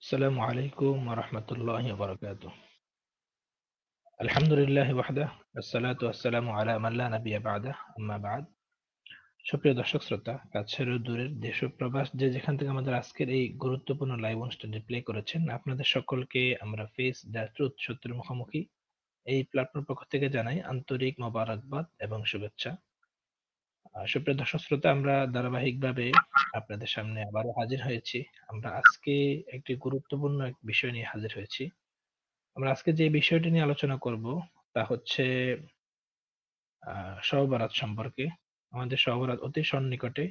السلام عليكم ورحمة الله وبركاته. الحمد لله وحده والصلاة والسلام على من لا نبي بعده أما بعد. সুপ্রিয় দর্শক শ্রোতা, কাছের ও দূরের দেশ ও প্রবাস যে যেখান থেকে আমাদের আজকের এই গুরুত্বপূর্ণ লাইভ অনুষ্ঠানটি প্লে করেছেন, আপনাদের সকলকে আমরা ফেস দ্য ট্রুথ সত্যের মুখোমুখি এই প্ল্যাটফর্ম পক্ষ থেকে জানাই আন্তরিক মোবারকবাদ এবং শুভেচ্ছা। সুপ্রিয় দর্শক শ্রোতা, আমরা ধারাবাহিকভাবে আপনাদের সামনে আবারও হাজির হয়েছি। আমরা আজকে একটি গুরুত্বপূর্ণ এক বিষয় নিয়ে হাজির হয়েছি। আমরা আজকে যে বিষয়টি নিয়ে আলোচনা করব তা হচ্ছে শবে বরাত সম্পর্কে। আমাদের শবে বরাত অতি সন্নিকটে,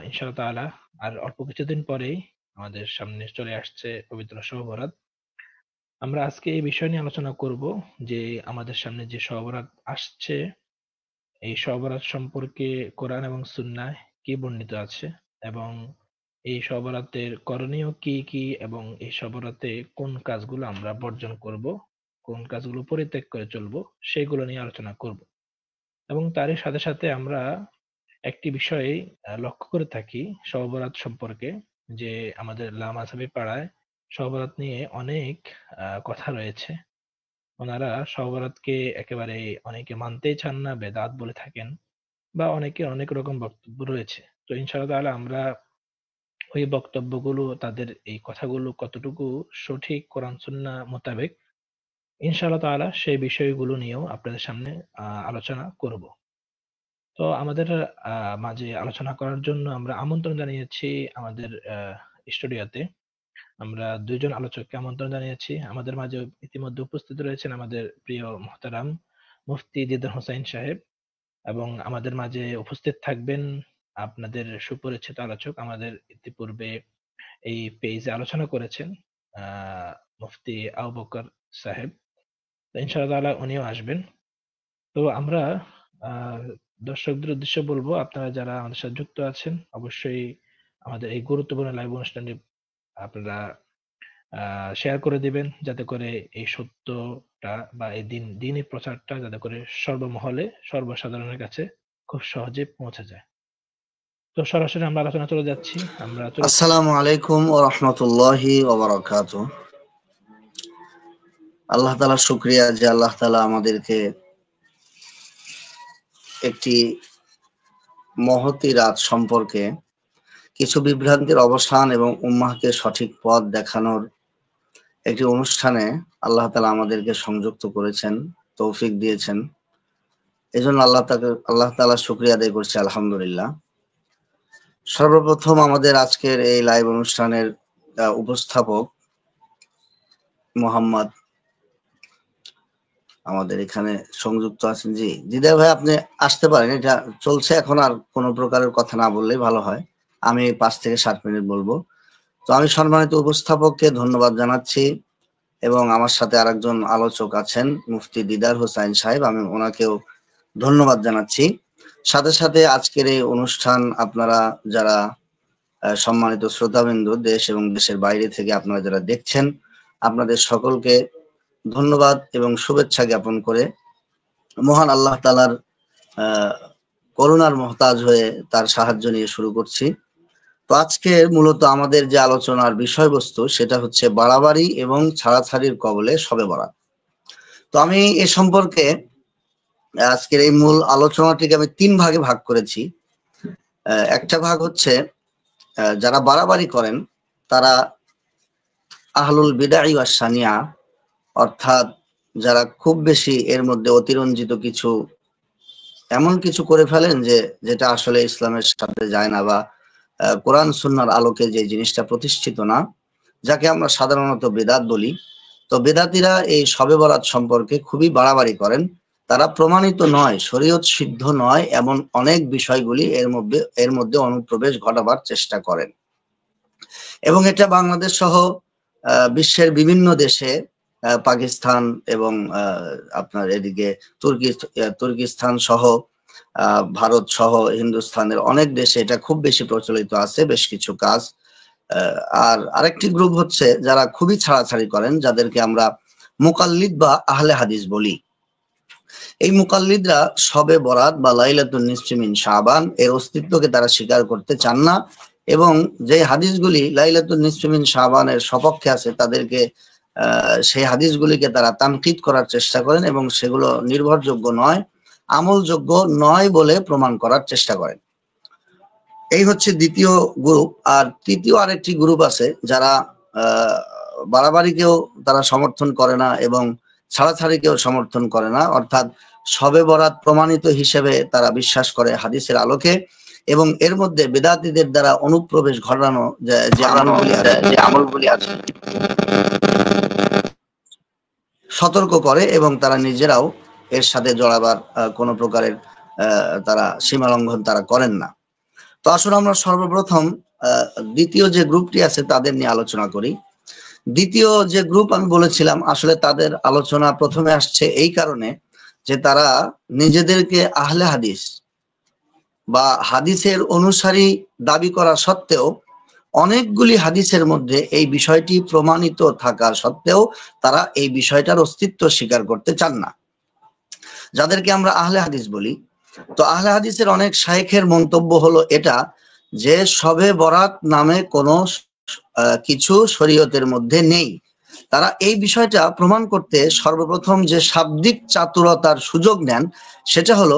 ইনশাআল্লাহ তাআলা আর অল্প কিছুদিন পরেই আমাদের সামনে চলে আসছে পবিত্র শবে বরাত। আমরা আজকে এই বিষয় নিয়ে আলোচনা করব যে আমাদের সামনে যে শবে বরাত আসছে, এই শবে বরাত সম্পর্কে কোরআন এবং সুন্নাহয় কি বর্ণিত আছে, এবং এই শবে বরাতের করণীয় কি কি, এবং এই শবে বরাতে কোন কাজগুলো আমরা বর্জন করব, কোন কাজগুলো পরিত্যাগ করে চলবো, সেগুলো নিয়ে আলোচনা করব। এবং তারই সাথে সাথে আমরা একটি বিষয়ে লক্ষ্য করে থাকি শবে বরাত সম্পর্কে, যে আমাদের লামাযাবি পাড়ায় শবে বরাত নিয়ে অনেক কথা রয়েছে। ওনারা শবে বরাতকে একেবারে অনেকে মানতেই চান না, বেদাত বলে থাকেন, বা অনেকে অনেক রকম বক্তব্য রয়েছে। তো ইনশাআল্লাহ তাআলা আমরা ওই বক্তব্যগুলো, তাদের এই কথাগুলো কতটুকু সঠিক কোরআন সুন্নাহ মোতাবেক, ইনশাআল্লাহ তাআলা সেই বিষয়গুলো নিয়েও আপনাদের সামনে আলোচনা করব। তো আমাদের মাঝে আলোচনা করার জন্য আমরা আমন্ত্রণ জানিয়েছি আমাদের স্টুডিওতে। আমরা দুইজন আলোচককে আমন্ত্রণ জানিয়েছি। আমাদের মাঝে ইতিমধ্যে উপস্থিত রয়েছেন আমাদের প্রিয় মুহতারাম মুফতি দিদার হোসাইন সাহেব, এবং আমাদের মাঝে উপস্থিত থাকবেন আপনাদের সুপরিচিত আলোচক, আমাদের ইতিপূর্বে এই পেজে আলোচনা করেছেন মুফতি আবু বকর সাহেব। তো ইনশাআল্লাহ তাআলা উনিও আসবেন। তো আমরা আহ দর্শকদের উদ্দেশ্যে বলবো, আপনারা যারা আমাদের সাথে যুক্ত আছেন অবশ্যই আমাদের এই গুরুত্বপূর্ণ লাইভ অনুষ্ঠানটি আপনারা শেয়ার করে দিবেন, যাতে করে এই সত্যটা বা এই দিনই প্রচারটা যাতে করে সর্বমহলে সর্বসাধারণের কাছে খুব সহজে পৌঁছে যায়। তো সরাসরি আমরা আলোচনা চলে যাচ্ছি। আমরা চলে আসসালামু আলাইকুম ওয়া রাহমাতুল্লাহি ওয়া বারাকাতুহু। আল্লাহ তাআলার শুকরিয়া যে আল্লাহ তাআলা আমাদেরকে একটি মহতী রাত সম্পর্কে কিছু বিভ্রান্তির অবসান এবং উম্মাহকে সঠিক পথ দেখানোর একটি অনুষ্ঠানে আল্লাহ তাআলা আমাদেরকে সংযুক্ত করেছেন, তৌফিক দিয়েছেন। এজন্য আল্লাহ তাআলার শুকরিয়া আদায় করছি, আলহামদুলিল্লাহ। সর্বপ্রথম আমাদের আজকের এই লাইভ অনুষ্ঠানের উপস্থাপক মোহাম্মদ আমাদের এখানে সংযুক্ত আছেন। জি দিদা ভাই, আপনি আসতে পারেন। এটা চলছে এখন, আর কোনো প্রকারের কথা না বললেই ভালো হয়। আমি 5 থেকে 7 মিনিট বলবো। তো আমি সম্মানিত উপস্থাপককে ধন্যবাদ জানাচ্ছি, এবং আমার সাথে আরেকজন আলোচক আছেন মুফতি দিদার হোসাইন সাহেব, আমি ওনাকেও ধন্যবাদ জানাচ্ছি। সাথে সাথে আজকের এই অনুষ্ঠান আপনারা যারা সম্মানিত শ্রোতাবিন্দু, দেশ এবং দেশের বাইরে থেকে আপনারা যারা দেখছেন, আপনাদের সকলকে ধন্যবাদ এবং শুভেচ্ছা জ্ঞাপন করে মহান আল্লাহ তাআলার করুণার মহতাজ হয়ে তার সাহায্য নিয়ে শুরু করছি। তো আজকে মূলত আমাদের যে আলোচনার বিষয়বস্তু সেটা হচ্ছে বাড়াবাড়ি এবং ছাড়াছাড়ির কবলে শবে বরাত। তো আমি এ সম্পর্কে আজকের এই মূল আলোচনাটিকে আমি 3 ভাগে ভাগ করেছি। একটা ভাগ হচ্ছে যারা বাড়াবাড়ি করেন তারা আহলুল বিদআ ওয়াস সানিয়া, অর্থাৎ যারা খুব বেশি এর মধ্যে অতিরঞ্জিত কিছু এমন কিছু করে ফেলেন যেটা আসলে ইসলামের সাথে যায় না, বা কোরআন সুন্নাহর আলোকে যে জিনিসটা প্রতিষ্ঠিত না, যাকে আমরা সাধারণত বেদাত বলি। তো বেদাতীরা এই শবে বরাত সম্পর্কে খুবই বাড়াবাড়ি করেন। তারা প্রমাণিত নয়, শরীয়ত সিদ্ধ নয় এমন অনেক বিষয়গুলি এর মধ্যে অনুপ্রবেশ ঘটাবার চেষ্টা করেন, এবং এটা বাংলাদেশ সহ বিশ্বের বিভিন্ন দেশে, পাকিস্তান এবং আপনার এদিকে তুর্কিস্তান সহ ভারত সহ হিন্দুস্তানের অনেক দেশে এটা খুব বেশি প্রচলিত আছে, বেশ কিছু কাজ। আর আরেকটি গ্রুপ হচ্ছে যারা খুবই ছাড়াছাড়ি করেন, যাদেরকে আমরা মুকাল্লিদ বা আহলে হাদিস বলি। এই মুকাল্লিদরা শবে বরাত বা লাইলাতুন নিসফি মিন শাবান এর অস্তিত্বকে তারা স্বীকার করতে চান না, এবং যে হাদিসগুলি লাইলাতুন নিসফি মিন শাবানের সপক্ষে আছে তাদেরকে সেই হাদিসগুলিকে তারা তানকিদ করার চেষ্টা করেন এবং সেগুলো নির্ভরযোগ্য নয়, আমলযোগ্য নয় বলে প্রমাণ করার চেষ্টা করেন। এই হচ্ছে দ্বিতীয় গ্রুপ। আর তৃতীয় আরেকটি গ্রুপ আছে যারা বাড়াবাড়িকেও তারা সমর্থন করে না এবং ছাড়াছাড়িকেও সমর্থন করে না, অর্থাৎ শবে বরাত প্রমাণিত হিসেবে তারা বিশ্বাস করে হাদিসের আলোকে, এবং এর মধ্যে বেদাতীদের দ্বারা অনুপ্রবেশ ঘটানো যে আমলগুলি আছে সতর্ক করে এবং তারা নিজেরাও এর সাথে জড়াবার কোনো প্রকারের তারা সীমা লঙ্ঘন তারা করেন না। তো আসলে আমরা সর্বপ্রথম দ্বিতীয় যে গ্রুপটি আছে তাদের নিয়ে আলোচনা করি। দ্বিতীয় যে গ্রুপ আমি বলেছিলাম, আসলে তাদের আলোচনা প্রথমে আসছে এই কারণে যে তারা নিজেদেরকে আহলে হাদিস বা হাদিসের অনুসারী দাবি করা সত্ত্বেও অনেকগুলি হাদিসের মধ্যে এই বিষয়টি প্রমাণিত থাকা সত্ত্বেও তারা এই বিষয়টার অস্তিত্ব স্বীকার করতে চান না, যাদেরকে আমরা আহলে হাদিস বলি। তো আহলে হাদিসের অনেক শাইখের মন্তব্য হলো এটা যে শবে বরাত নামে কোনো কিছু শরীয়তের মধ্যে নেই। তারা এই বিষয়টা প্রমাণ করতে সর্বপ্রথম যে শাব্দিক চাতুরতার সুযোগ নেন সেটা হলো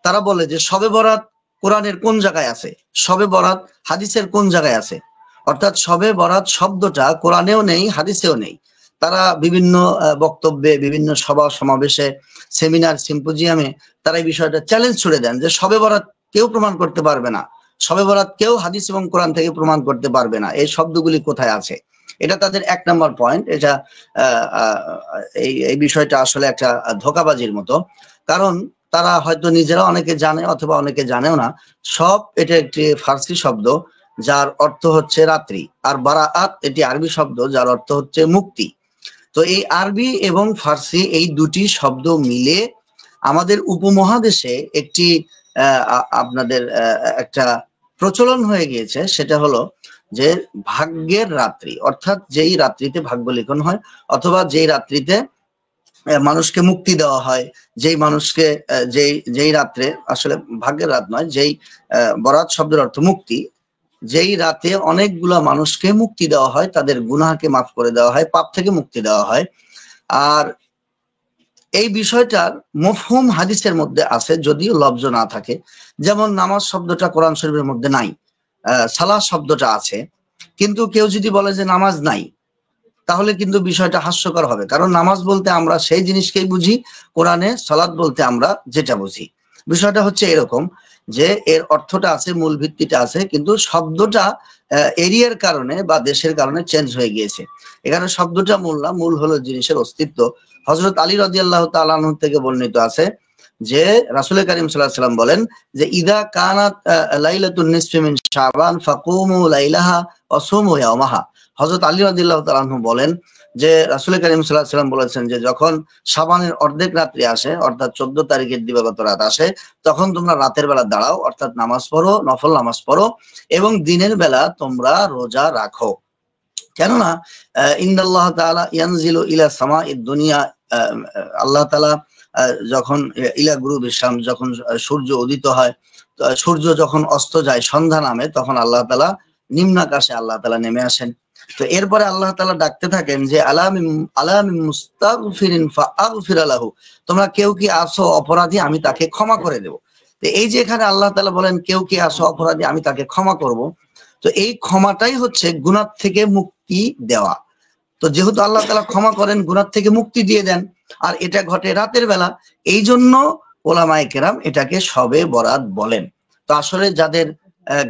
তারা বলে যে শবে বরাত কোরআনের কোন জায়গায় আছে, শবে বরাত হাদিসের কোন জায়গায় আছে, অর্থাৎ শবে বরাত শব্দটা কোরআনেও নেই, হাদিসেও নেই। তারা বিভিন্ন বক্তব্যে, বিভিন্ন সভা সমাবেশে, সেমিনার, সিম্পোজিয়ামে তারা এই বিষয়টা চ্যালেঞ্জ ছুড়ে দেন যে শবে বরাত কেউ প্রমাণ করতে পারবে না, শবে বরাত কেউ হাদিস এবং কোরআন থেকে প্রমাণ করতে পারবে না, এই শব্দগুলি কোথায় আছে। এটা তাদের এক নম্বর পয়েন্ট। এটা এই বিষয়টা আসলে একটা ধোঁকাবাজির মতো, কারণ তারা হয়তো নিজেরা অনেকে জানে অথবা অনেকে জানেও না। সব এটা একটি ফার্সি শব্দ যার অর্থ হচ্ছে রাত্রি, আর বারাআত এটি আরবি শব্দ যার অর্থ হচ্ছে মুক্তি। তো এই আরবি এবং ফার্সি এই দুটি শব্দ মিলে আমাদের উপমহাদেশে একটি আপনাদের একটা প্রচলন হয়ে গিয়েছে, সেটা হলো যে ভাগ্যের রাত্রি, অর্থাৎ যেই রাত্রিতে ভাগ্য লিখন হয় অথবা যেই রাত্রিতে মানুষকে মুক্তি দেওয়া হয়, যেই মানুষকে যেই রাত্রে, আসলে ভাগ্যের রাত নয়, যেই বরাত শব্দের অর্থ মুক্তি, যেই রাতে অনেকগুলা মানুষকে মুক্তি দেওয়া হয়, তাদের গুনাহকে মাফ করে দেওয়া হয়, পাপ থেকে মুক্তি দেওয়া হয়। আর এই বিষয়টার মফহুম হাদিসের মধ্যে আছে, যদিও লফজ না থাকে। যেমন নামাজ শব্দটা কোরআন শরীফের মধ্যে নাই, সালাত শব্দটা আছে, কিন্তু কেউ যদি বলে যে নামাজ নাই, তাহলে কিন্তু বিষয়টা হাস্যকর হবে, কারণ নামাজ বলতে আমরা সেই জিনিসকেই বুঝি, কোরআনে সালাত বলতে আমরা যেটা বুঝি। বিষয়টা হচ্ছে এরকম যে এর অর্থটা আছে, মূল ভিত্তিটা আছে, কিন্তু শব্দটা এরিয়ার কারণে বা দেশের কারণে চেঞ্জ হয়ে গিয়েছে। এখানে শব্দটা মূল না, মূল হলো জিনিসের অস্তিত্ব। হযরত আলী রাদিয়াল্লাহু তাআলা আনহু থেকে বর্ণিত আছে যে রাসূল করিম সাল্লাল্লাহু আলাইহি ওয়াসাল্লাম বলেন যে ইদা কানাত লাইলাতুন নিসফি মিন শাবান ফাকুমু লাইলাহা ওয়া সুমু ইয়াওমাহা। হযরত আলী রাদিয়াল্লাহু তাআলা আনহু বলেন যে রাসূল করিম সাল্লাল্লাহু আলাইহি ওয়াসাল্লাম বলেছেন যে যখন শাবানের অর্ধেক রাত্রি আসে, অর্থাৎ 14 তারিখের দিবাগত রাত আসে, তখন তোমরা রাতের বেলা দাঁড়াও, অর্থাৎ নামাজ পড়ো, নফল নামাজ পড়ো, এবং দিনের বেলা তোমরা রোজা রাখো। কেননা ইন্নাল্লাহ তাআলা ইয়ানজিলু ইলা সামাইদ দুনিয়া, আল্লাহ তাআলা যখন ইলা গুরুবিশ শামস, যখন সূর্য উদিত হয়, সূর্য যখন অস্ত যায়, সন্ধ্যা নামে, তখন আল্লাহ তাআলা নিম্নাকাশে আল্লাহ তাআলা নেমে আসেন। তো এরপরে আল্লাহ তাআলা ডাকতে থাকেন যে আলামিন মুস্তাগফিরিন ফাআগফির লাহু, তোমরা কেউ কি আসো অপরাধী, আমি তাকে ক্ষমা করে দেব। তো এই যে এখানে আল্লাহ তাআলা বলেন কেউ কি আসো অপরাধী, আমি তাকে ক্ষমা করব, তো এই ক্ষমাটাই হচ্ছে গুনাহ থেকে মুক্তি দেওয়া। তো যেহেতু আল্লাহ তাআলা ক্ষমা করেন, গুনাহ থেকে মুক্তি দিয়ে দেন, আর এটা ঘটে রাতের বেলা, এই জন্য ওলামায়ে কেরাম এটাকে শবে বরাত বলেন। তো আসলে যাদের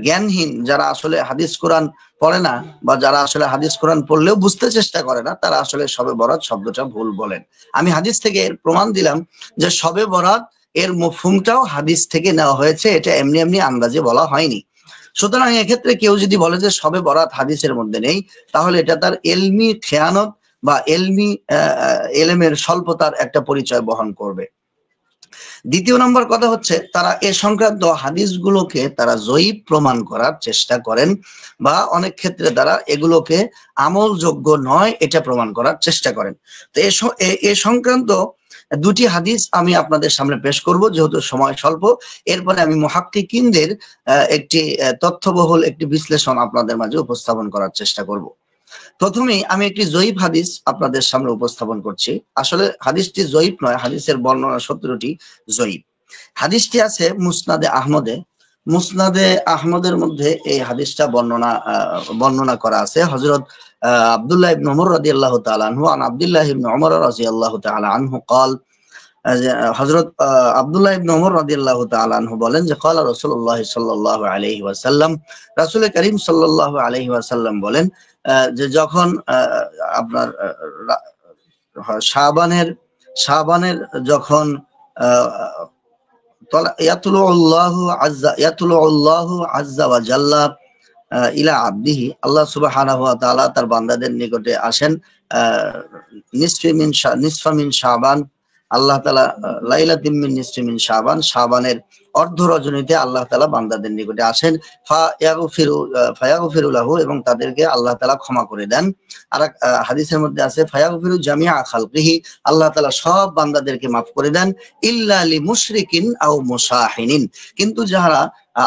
জ্ঞানহীন, যারা আসলে হাদিস কোরআন পড়ে না, বা যারা আসলে হাদিস কোরআন পড়লেও বুঝতে চেষ্টা করে না, তারা আসলে শবে বরাত শব্দটা ভুল বলেন। আমি হাদিস থেকে এর প্রমাণ দিলাম যে শবে বরাত এর মফহুমটাও হাদিস থেকে নেওয়া হয়েছে, এটা এমনি এমনি আন্দাজে বলা হয়নি। সুতরাং এক্ষেত্রে কেউ যদি বলে যে শবে বরাত হাদিসের মধ্যে নেই, তাহলে এটা তার এলমি খেয়ানত বা এলমি এলেমের স্বল্পতার একটা পরিচয় বহন করবে। দ্বিতীয় নম্বর কথা হচ্ছে, তারা এ সংক্রান্ত হাদিসগুলোকে তারা জয়ীফ প্রমাণ করার চেষ্টা করেন, বা অনেক ক্ষেত্রে তারা এগুলোকে আমলযোগ্য নয় এটা প্রমাণ করার চেষ্টা করেন। তো এ সংক্রান্ত দুটি হাদিস আমি আপনাদের সামনে পেশ করব যেহেতু সময় স্বল্প। এরপরে আমি মুহাক্কিকিনদের একটি তথ্যবহুল একটি বিশ্লেষণ আপনাদের মাঝে উপস্থাপন করার চেষ্টা করব। প্রথমেই আমি একটি জয়ীফ হাদিস আপনাদের সামনে উপস্থাপন করছি। আসলে হাদিসটি জয়ীফ নয়, হাদিসের বর্ণনা সূত্রটি জয়ীফ। হাদিসটি আছে মুসনাদে আহমদে। মুসনাদে আহমদের মধ্যে এই হাদিসটা বর্ণনা করা আছে। হযরত আব্দুল্লাহ ইবনে ওমর রাদিয়াল্লাহু তাআলা আনহু আন আব্দুল্লাহ ইবনে ওমর রাদিয়াল্লাহু তাআলা আনহু قال হযরত আব্দুল্লাহ ইবনে ওমর রাদিয়াল্লাহু তাআলা আনহু বলেন যে ক্বালা রাসূলুল্লাহ সাল্লাল্লাহু আলাইহি ওয়াসাল্লাম, রাসূল করিম সাল্লাল্লাহু আলাইহি ওয়াসাল্লাম বলেন যে যখন আপনার শাবানের যখন ইয়াতলুল্লাহু আযজা ওয়া জাল্লা ইলা আবদিহি, আল্লাহ সুবহানাহু ওয়া তাআলা তার বান্দাদের নিকটে আসেন নিসফা মিন শাবান, আল্লাহ তাআলা লাইলাতিন মিন নিসফি মিন শাবান, শাবানের অর্ধ রজনীতে আল্লাহ তাআলা বান্দাদের নিকটে আসেন। ফায়াগফিরু লাহু, এবং তাদেরকে আল্লাহ তাআলা ক্ষমা করে দেন। আর হাদিসের মধ্যে আছে ফায়াগফিরু জামিআ খালকিহি, আল্লাহ তাআলা সব বান্দাদেরকে মাফ করে দেন ইল্লা লিমুশরিকিন আও মুসাহিনিন, কিন্তু যারা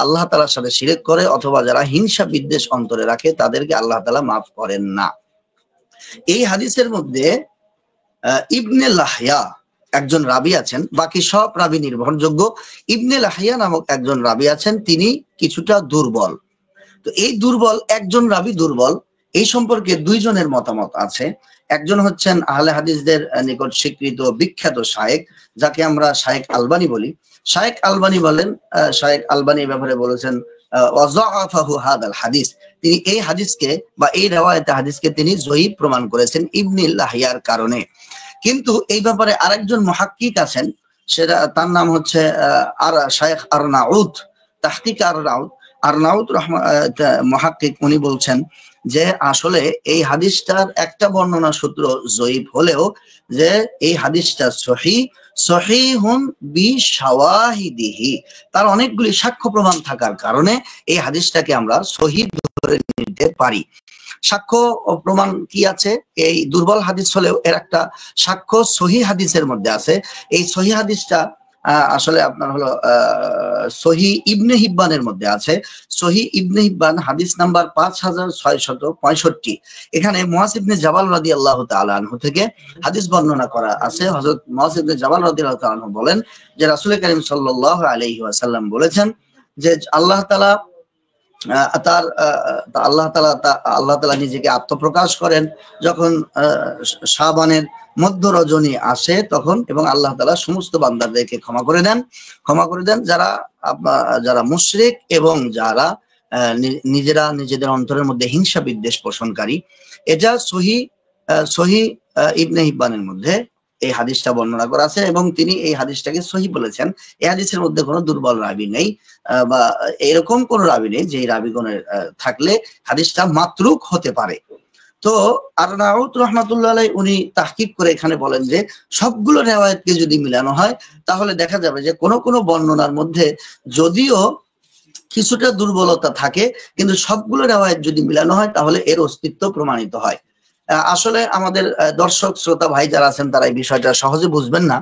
আল্লাহ তাআলার সাথে শিরক করে অথবা যারা হিংসা বিদ্বেষ অন্তরে রাখে তাদেরকে আল্লাহ তাআলা মাফ করেন না। এই হাদিসের মধ্যে ইবনে লাহিয়া একজন রাবী আছেন, বাকি সব রাবী নির্ভরযোগ্য। ইবনে লাহিয়া নামক একজন রাবী আছেন, তিনি কিছুটা দুর্বল। তো এই একজন রাবী দুর্বল, এই সম্পর্কে দুইজনের মতামত আছে। একজন হচ্ছেন আহলে হাদিসদের নিকট স্বীকৃত বিখ্যাত শায়েখ, যাকে আমরা শায়েখ আলবানী বলি। শায়েখ আলবানী বলেন, শায়েখ আলবানী এই ব্যাপারে বলেছেন ওয়াযাআফাহু হাদাল হাদিস, তিনি এই হাদিসকে বা এই riwayate হাদিসকে তিনি জয়ীফ প্রমাণ করেছেন ইবনে লাহিয়ার কারণে। কিন্তু এই ব্যাপারে আরেকজন মুহাক্কিক আছেন, সেটা তার নাম হচ্ছে শায়েখ আরনাউদ, তাহকিক আরনাউদ মুহাক্কিক, উনি বলছেন যে আসলে এই হাদিসটার একটা বর্ণনা সূত্র জয়ীফ হলেও যে এই হাদিসটা সহিহুন বিশাওয়াহিদিহি, তার অনেকগুলি সাক্ষ্য প্রমাণ থাকার কারণে এই হাদিসটাকে আমরা সহিহ ধরে নিতে পারি। সাক্ষ্য প্রমাণ কি আছে? এই দুর্বল হাদিস হলেও এর একটা সাক্ষ্য সহিহ হাদিসের মধ্যে আছে। এই সহিহ হাদিসটা আসলে আপনার হলো সহিহ ইবনে হিব্বানের মধ্যে আছে। সহিহ ইবনে হিব্বান হাদিস নাম্বার 5665। এখানে মুআজ ইবনে জাবাল রাদিয়াল্লাহু তাআলা আনহু থেকে হাদিস বর্ণনা করা আছে। হযরত মুআজ ইবনে জাবাল রাদিয়াল্লাহু তাআলা আনহু বলেন যে রাসূল করিম সাল্লাল্লাহু আলাইহি ওয়াসাল্লাম বলেছেন যে আল্লাহ তাআলা আল্লাহ তাআলা নিজেকে আত্মপ্রকাশ করেন যখন শাবানের মধ্য রজনী আসে তখন, এবং আল্লাহ তাআলা সমস্ত বান্দাদেরকে ক্ষমা করে দেন যারা মুশরিক এবং যারা নিজেরা নিজেদের অন্তরের মধ্যে হিংসা বিদ্বেষ পোষণকারী। এটা সহিহ ইবনে হিব্বানের মধ্যে এই হাদিসটা বর্ণনা করা আছে এবং তিনি এই হাদিসটাকে সহিহ বলেছেন। এই হাদিসের মধ্যে কোনো দুর্বল রাবী নেই বা এরকম কোন রাবী নেই যে রাবীগণের থাকলে হাদিসটা মাতরুক হতে পারে। তো আরনাউদ রাহমাতুল্লাহ আলাইহি উনি তাহকিক করে এখানে বলেন যে সবগুলো রিওয়ায়াতকে যদি মিলানো হয় তাহলে দেখা যাবে যে কোন কোন বর্ণনার মধ্যে যদিও কিছুটা দুর্বলতা থাকে, কিন্তু সবগুলো রিওয়ায়াত যদি মিলানো হয় তাহলে এর অস্তিত্ব প্রমাণিত হয়। আসলে আমাদের দর্শক শ্রোতা ভাই যারা আছেন তারা এই বিষয়টা সহজে বুঝবেন না,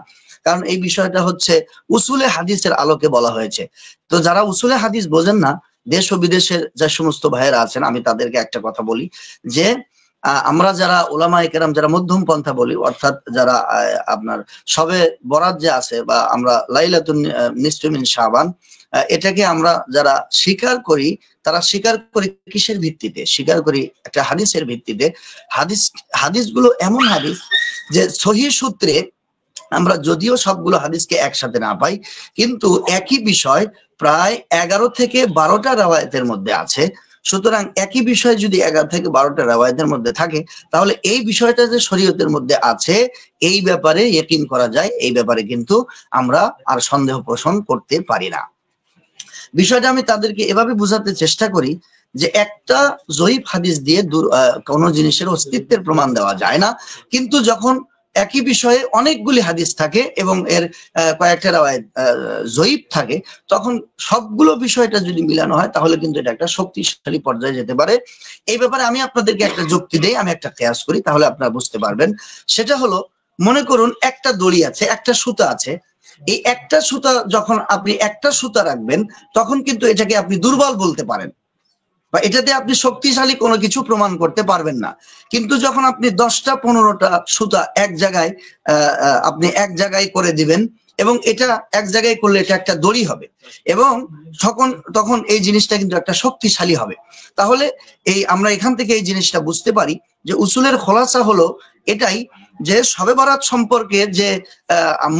কারণ এই বিষয়টা হচ্ছে উসুলে হাদিসের আলোকে বলা হয়েছে। তো যারা উসুলে হাদিস বোঝেন না, দেশ ও বিদেশের যে সমস্ত ভাইয়েরা আছেন, আমি তাদেরকে একটা কথা বলি যে আমরা যারা উলামায়ে কেরাম যারা মধ্যম পন্থা বলি, অর্থাৎ যারা আপনার সবে বরাত যে আছে বা আমরা লাইলাতুন নিসফি মিন শাবান, এটাকে আমরা যারা স্বীকার করি তারা স্বীকার করি কিসের ভিত্তিতে? স্বীকার করি একটা হাদিসের ভিত্তিতে। হাদিসগুলো এমন হাদিস যে সহিহ সূত্রে আমরা যদিও সবগুলো হাদিসকে একসাথে না পাই, কিন্তু একই বিষয় প্রায় 11 থেকে 12টা riwayaতের মধ্যে আছে। সুতরাং একই বিষয় যদি 11 থেকে 12টা riwayaতের মধ্যে থাকে তাহলে এই বিষয়টা যে শরীয়তের মধ্যে আছে এই ব্যাপারে ইয়াকিন করা যায়, এই ব্যাপারে কিন্তু আমরা আর সন্দেহ পোষণ করতে পারি না। বিষয়টা আমি তাদেরকে এভাবে বোঝাতে চেষ্টা করি যে একটা জয়ীফ হাদিস দিয়ে কোন জিনিসের অস্তিত্বের প্রমাণ দেওয়া যায় না, কিন্তু যখন একই বিষয়ে অনেকগুলি হাদিস থাকে এবং এর কয়েকটা riwayat জয়ীফ থাকে, তখন সবগুলো বিষয়টা যদি মিলানো হয় তাহলে কিন্তু এটা একটা শক্তিশালী পর্যায়ে যেতে পারে। এই ব্যাপারে আমি আপনাদেরকে একটা যুক্তি দেই, আমি একটা কিয়াস করি, তাহলে আপনারা বুঝতে পারবেন। সেটা হলো মনে করুন একটা দড়ি আছে, একটা সুতা আছে, এই একটা সুতা যখন আপনি একটা সুতা রাখবেন তখন কিন্তু এটাকে আপনি দুর্বল বলতে পারেন বা এটাতে আপনি শক্তিশালী কোনো কিছু প্রমাণ করতে পারবেন না। কিন্তু যখন আপনি 10টা 15টা সুতা এক জায়গায় আপনি এক জায়গায় করে দিবেন এবং এটা এক জায়গায় করলে এটা একটা দড়ি হবে এবং তখন এই জিনিসটা কিন্তু একটা শক্তিশালী হবে। তাহলে আমরা এখান থেকে এই জিনিসটা বুঝতে পারি যে উসুলের খোলাসা হলো এটাই যে শবে বরাত সম্পর্কে যে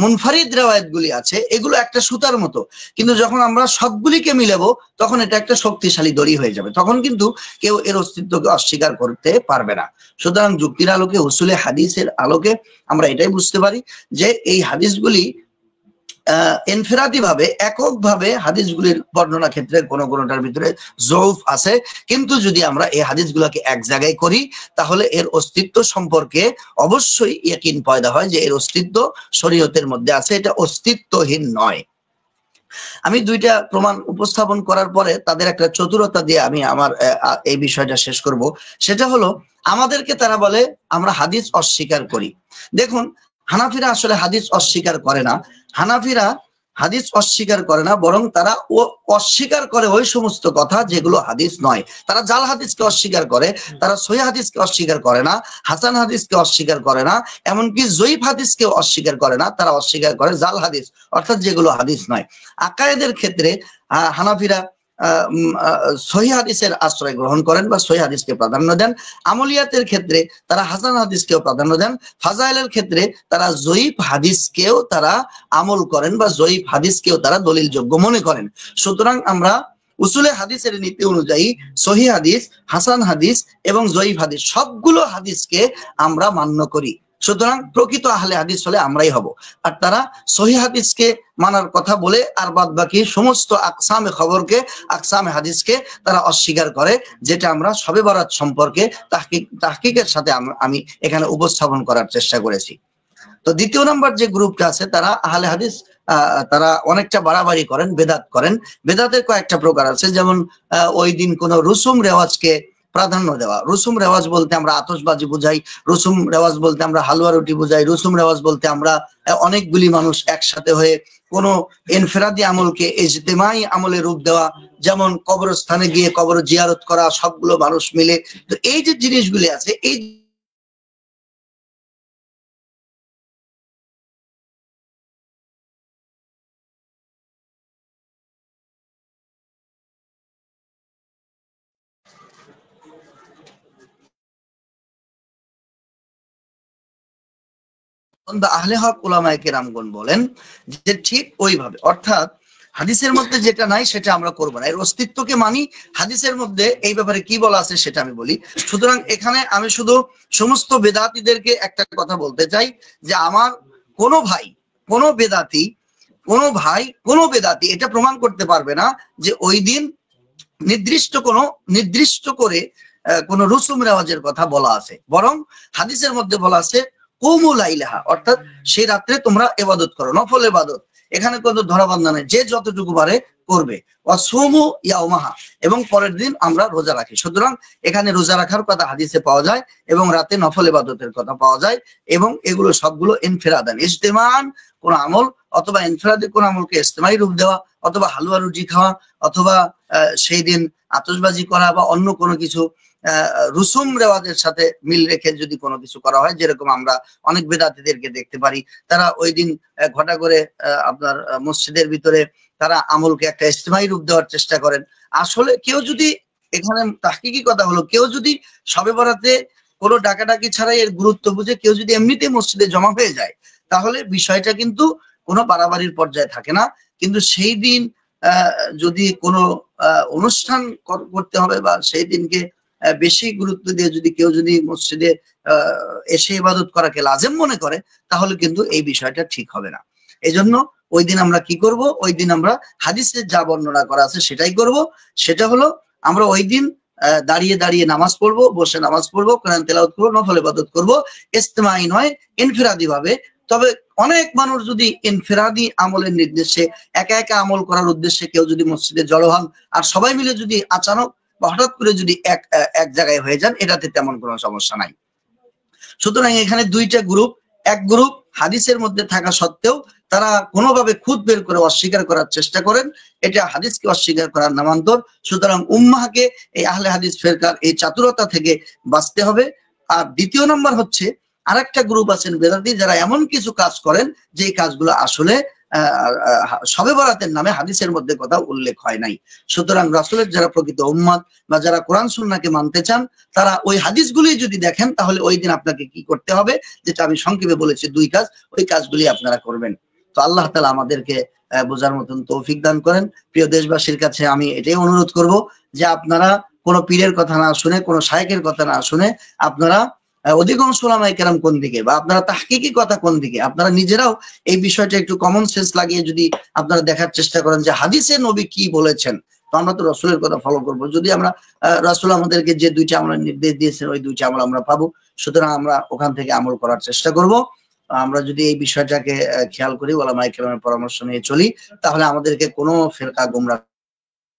মুনফারিদ রিওয়ায়াতগুলি আছে এগুলো একটা সুতার মতো, কিন্তু যখন আমরা সবগুলিকে মিলাবো তখন এটা একটা শক্তিশালী দড়ি হয়ে যাবে, তখন কিন্তু কেউ এর অস্তিত্বকে অস্বীকার করতে পারবে না। সুতরাং যুক্তির আলোকে, উসুলে হাদিসের আলোকে আমরা এটাই বুঝতে পারি যে এই হাদিসগুলি ইনফিরাদি ভাবে, এককভাবে হাদিসগুলির বর্ণনা ক্ষেত্রে কোনোটার ভিতরে জৌফ আছে, কিন্তু যদি আমরা এই হাদিসগুলোকে এক জায়গায় করি তাহলে এর অস্তিত্ব সম্পর্কে অবশ্যই ইয়াকিন পয়দা হয় যে এর অস্তিত্ব শরীয়তের মধ্যে আছে, এটা অস্তিত্বহীন নয়। আমি দুইটা প্রমাণ উপস্থাপন করার পরে তাদের একটা চতুরতা দিয়ে আমি আমার এই বিষয়টা শেষ করব। সেটা হলো আমাদেরকে তারা বলে আমরা হাদিস অস্বীকার করি। দেখুন, হানাফিরা আসলে হাদিস অস্বীকার করে না। হানাফিরা হাদিস অস্বীকার করে না, বরং তারা অস্বীকার করে ওই সমস্ত কথা যেগুলো হাদিস নয়। তারা জাল হাদিসকে অস্বীকার করে, তারা সহিহ হাদিসকে অস্বীকার করে না, হাসান হাদিসকে অস্বীকার করে না, এমনকি জয়ীফ হাদিসকে অস্বীকার করে না। তারা অস্বীকার করে জাল হাদিস, অর্থাৎ যেগুলো হাদিস নয়। আকায়েদের ক্ষেত্রে হানাফিরা সহিহ হাদিসের আশ্রয় গ্রহণ করেন বা সহিহ হাদিসকে প্রাধান্য দেন। আমলিয়াতের ক্ষেত্রে তারা হাসান হাদিসকেও প্রাধান্য দেন। ফাজাইলের ক্ষেত্রে তারা জয়ীফ হাদিসকেও তারা আমল করেন বা জয়ীফ হাদিসকেও তারা দলিল যোগ্য মনে করেন। সুতরাং আমরা উসুলে হাদিসের নীতি অনুযায়ী সহিহ হাদিস, হাসান হাদিস এবং জয়ীফ হাদিস সবগুলো হাদিসকে আমরা মান্য করি। সুতরাং প্রকৃত আহলে হাদিস হলে আমরাই হব। আর তারা সহিহ হাদিসকে মানার কথা বলে আর বাদ বাকি সমস্ত আকসামে খবরকে, আকসামে হাদিসকে তারা অস্বীকার করে, যেটা আমরা শবে বরাত সম্পর্কে তাহকিকের সাথে আমি এখানে উপস্থাপন করার চেষ্টা করেছি। তো দ্বিতীয় নাম্বার যে গ্রুপটা আছে তারা আহলে হাদিস, তারা অনেকটা বাড়াবাড়ি করেন, বেদাত করেন। বেদাতের কয়েকটা প্রকার আছে, যেমন ওই দিন কোন রুসুম রেওয়াজকে প্রাধান্য দেওয়া। রুসুম রেওয়াজ বলতে আমরা আতশবাজি বুঝাই, রুসুম রেওয়াজ বলতে আমরা হালুয়া রুটি বুঝাই, রুসুম রেওয়াজ বলতে আমরা অনেকগুলি মানুষ একসাথে হয়ে কোন ইনফিরাদি আমলকে ইজতিমাই আমলে রূপ দেওয়া, যেমন কবরস্থানে গিয়ে কবর জিয়ারত করা সবগুলো মানুষ মিলে। তো এই যে জিনিসগুলি আছে, এই আহলে হক উলামায়ে কেরামগণ বলেন যে ঠিক ওইভাবে, অর্থাৎ হাদিসের মধ্যে যেটা নাই সেটা আমরা করব না, এর অস্তিত্বকে মানি। হাদিসের মধ্যে এই ব্যাপারে কি বলা আছে সেটা আমি বলি। সুতরাং এখানে আমি শুধু সমস্ত বেদাতীদেরকে একটা কথা বলতে চাই যে আমার কোনো ভাই, কোনো বেদাতি, কোনো বেদাতি এটা প্রমাণ করতে পারবে না যে ওই দিন নির্দিষ্ট করে কোন রুসুম রেওয়াজের কথা বলা আছে, বরং হাদিসের মধ্যে বলা আছে কুমু লাইলাহা, অর্থাৎ সেই রাত্রে তোমরা ইবাদত করো, নফল ইবাদত। এখানে কোনো ধরাবান্ধা নেই, যে যতটুকু পারে করবে। ওয়াসুমু ইয়াউমাহা, এবং পরের দিন আমরা রোজা রাখি। সুতরাং এখানে রোজা রাখার কথা হাদিসে পাওয়া যায় এবং রাতে নফল ইবাদতের কথা পাওয়া যায়, এবং এগুলো সবগুলো ইনফিরাদান, ইজতিমান কোন আমল অথবা ইনফিরাদি কোন আমলকে ইজতিমাই রূপ দেওয়া, অথবা হালুয়া রুটি খাওয়া, অথবা সেই দিন আতশবাজি করা বা অন্য কোনো কিছু রুসুম রেওয়াজের সাথে মিল রেখে যদি কোনো কিছু করা হয়, যেরকম আমরা অনেক বেদাতীদেরকে দেখতে পারি, তারা ওই দিন ঘটা করে আপনার মসজিদের ভিতরে তারা আমলকে একটা ইজতিমাই রূপ দেওয়ার চেষ্টা করেন। আসলে কেউ যদি, এখানে তাহকিকি কথা হলো, কেউ যদি শবে বরাতে কোনো ডাকাডাকি ছাড়াই এর গুরুত্ব বুঝে কেউ যদি এমনিতে মসজিদে জমা হয়ে যায়, তাহলে বিষয়টা কিন্তু কোনো বাড়াবাড়ির পর্যায়ে থাকে না। কিন্তু সেই দিন যদি কোনো অনুষ্ঠান করতে হবে বা সেই দিনকে বেশি গুরুত্ব দিয়ে যদি কেউ যদি মসজিদে এসে ইবাদত করাকে লাজেম মনে করে, তাহলে কিন্তু এই বিষয়টা ঠিক হবে না। এজন্য ওই দিন আমরা কি করব? ওই দিন আমরা হাদিসে যা বর্ণনা করা আছে সেটাই করব। সেটা হলো আমরা ওই দিন দাঁড়িয়ে দাঁড়িয়ে নামাজ পড়বো, বসে নামাজ পড়বো, কোরআন তেলাওয়াত করবো, নফল ইবাদত করবো, ইজতিমাই নয়, ইনফিরাদি ভাবে। তবে অনেক মানুষ যদি ইনফিরাদি আমলের নির্দেশে একা একা আমল করার উদ্দেশ্যে কেউ যদি মসজিদে জড়ো হন আর সবাই মিলে যদি আচানক বা হঠাৎ করে যদি এক জায়গায় হয়ে যান, এটাতে তেমন কোনো সমস্যা নাই। সুতরাং এখানে দুইটা গ্রুপ, এক গ্রুপ হাদিসের মধ্যে থাকা সত্ত্বেও তারা কোনোভাবে খুদ বের করে অস্বীকার করার চেষ্টা করেন, এটা হাদিসকে অস্বীকার করার নামান্তর। সুতরাং উম্মাহকে এই আহলে হাদিস ফেরকার এই চাতুরতা থেকে বাঁচতে হবে। আর দ্বিতীয় নম্বর হচ্ছে আরেকটা গ্রুপ আছেন বেদাতি, যারা এমন কিছু কাজ করেন যে কাজগুলো আসলে শবে বরাতের নামে হাদিসের মধ্যে কথা উল্লেখ হয় নাই। সুতরাং রাসূলের যারা প্রকৃত উম্মত বা যারা কোরআন সুন্নাহকে মানতে চান, তারা ওই হাদিসগুলি যদি দেখেন তাহলে ওই দিন আপনাকে কি করতে হবে, যেটা আমি সংক্ষেপে বলেছি 2 কাজ, ওই কাজগুলি আপনারা করবেন। তো আল্লাহ তাআলা আমাদেরকে বোঝার মতন তৌফিক দান করেন। প্রিয় দেশবাসীর কাছে আমি এটাই অনুরোধ করব যে আপনারা কোনো পীরের কথা না শুনে, কোনো শায়েখের কথা না শুনে, আপনারা অধিকাংশ উলামায়ে কেরাম কোন দিকে বা আপনারা তাহকিকি কথা কোন দিকে, আপনারা নিজেরাও এই বিষয়টা একটু কমন সেন্স লাগিয়ে যদি আপনারা দেখার চেষ্টা করেন যে হাদিসে নবী কি বলেছেন, তো আমরা তো রাসূলের কথা ফলো করব। যদি আমরা রাসূল আমাদেরকে যে 2টা আমল নির্দেশ দিয়েছেন ওই 2টা আমল আমরা পাবো, সুতরাং আমরা ওখান থেকে আমল করার চেষ্টা করব। আমরা যদি এই বিষয়টাকে খেয়াল করি, উলামায়ে কেরামের পরামর্শ নিয়ে চলি, তাহলে আমাদেরকে কোনো ফিরকা গোমরাহ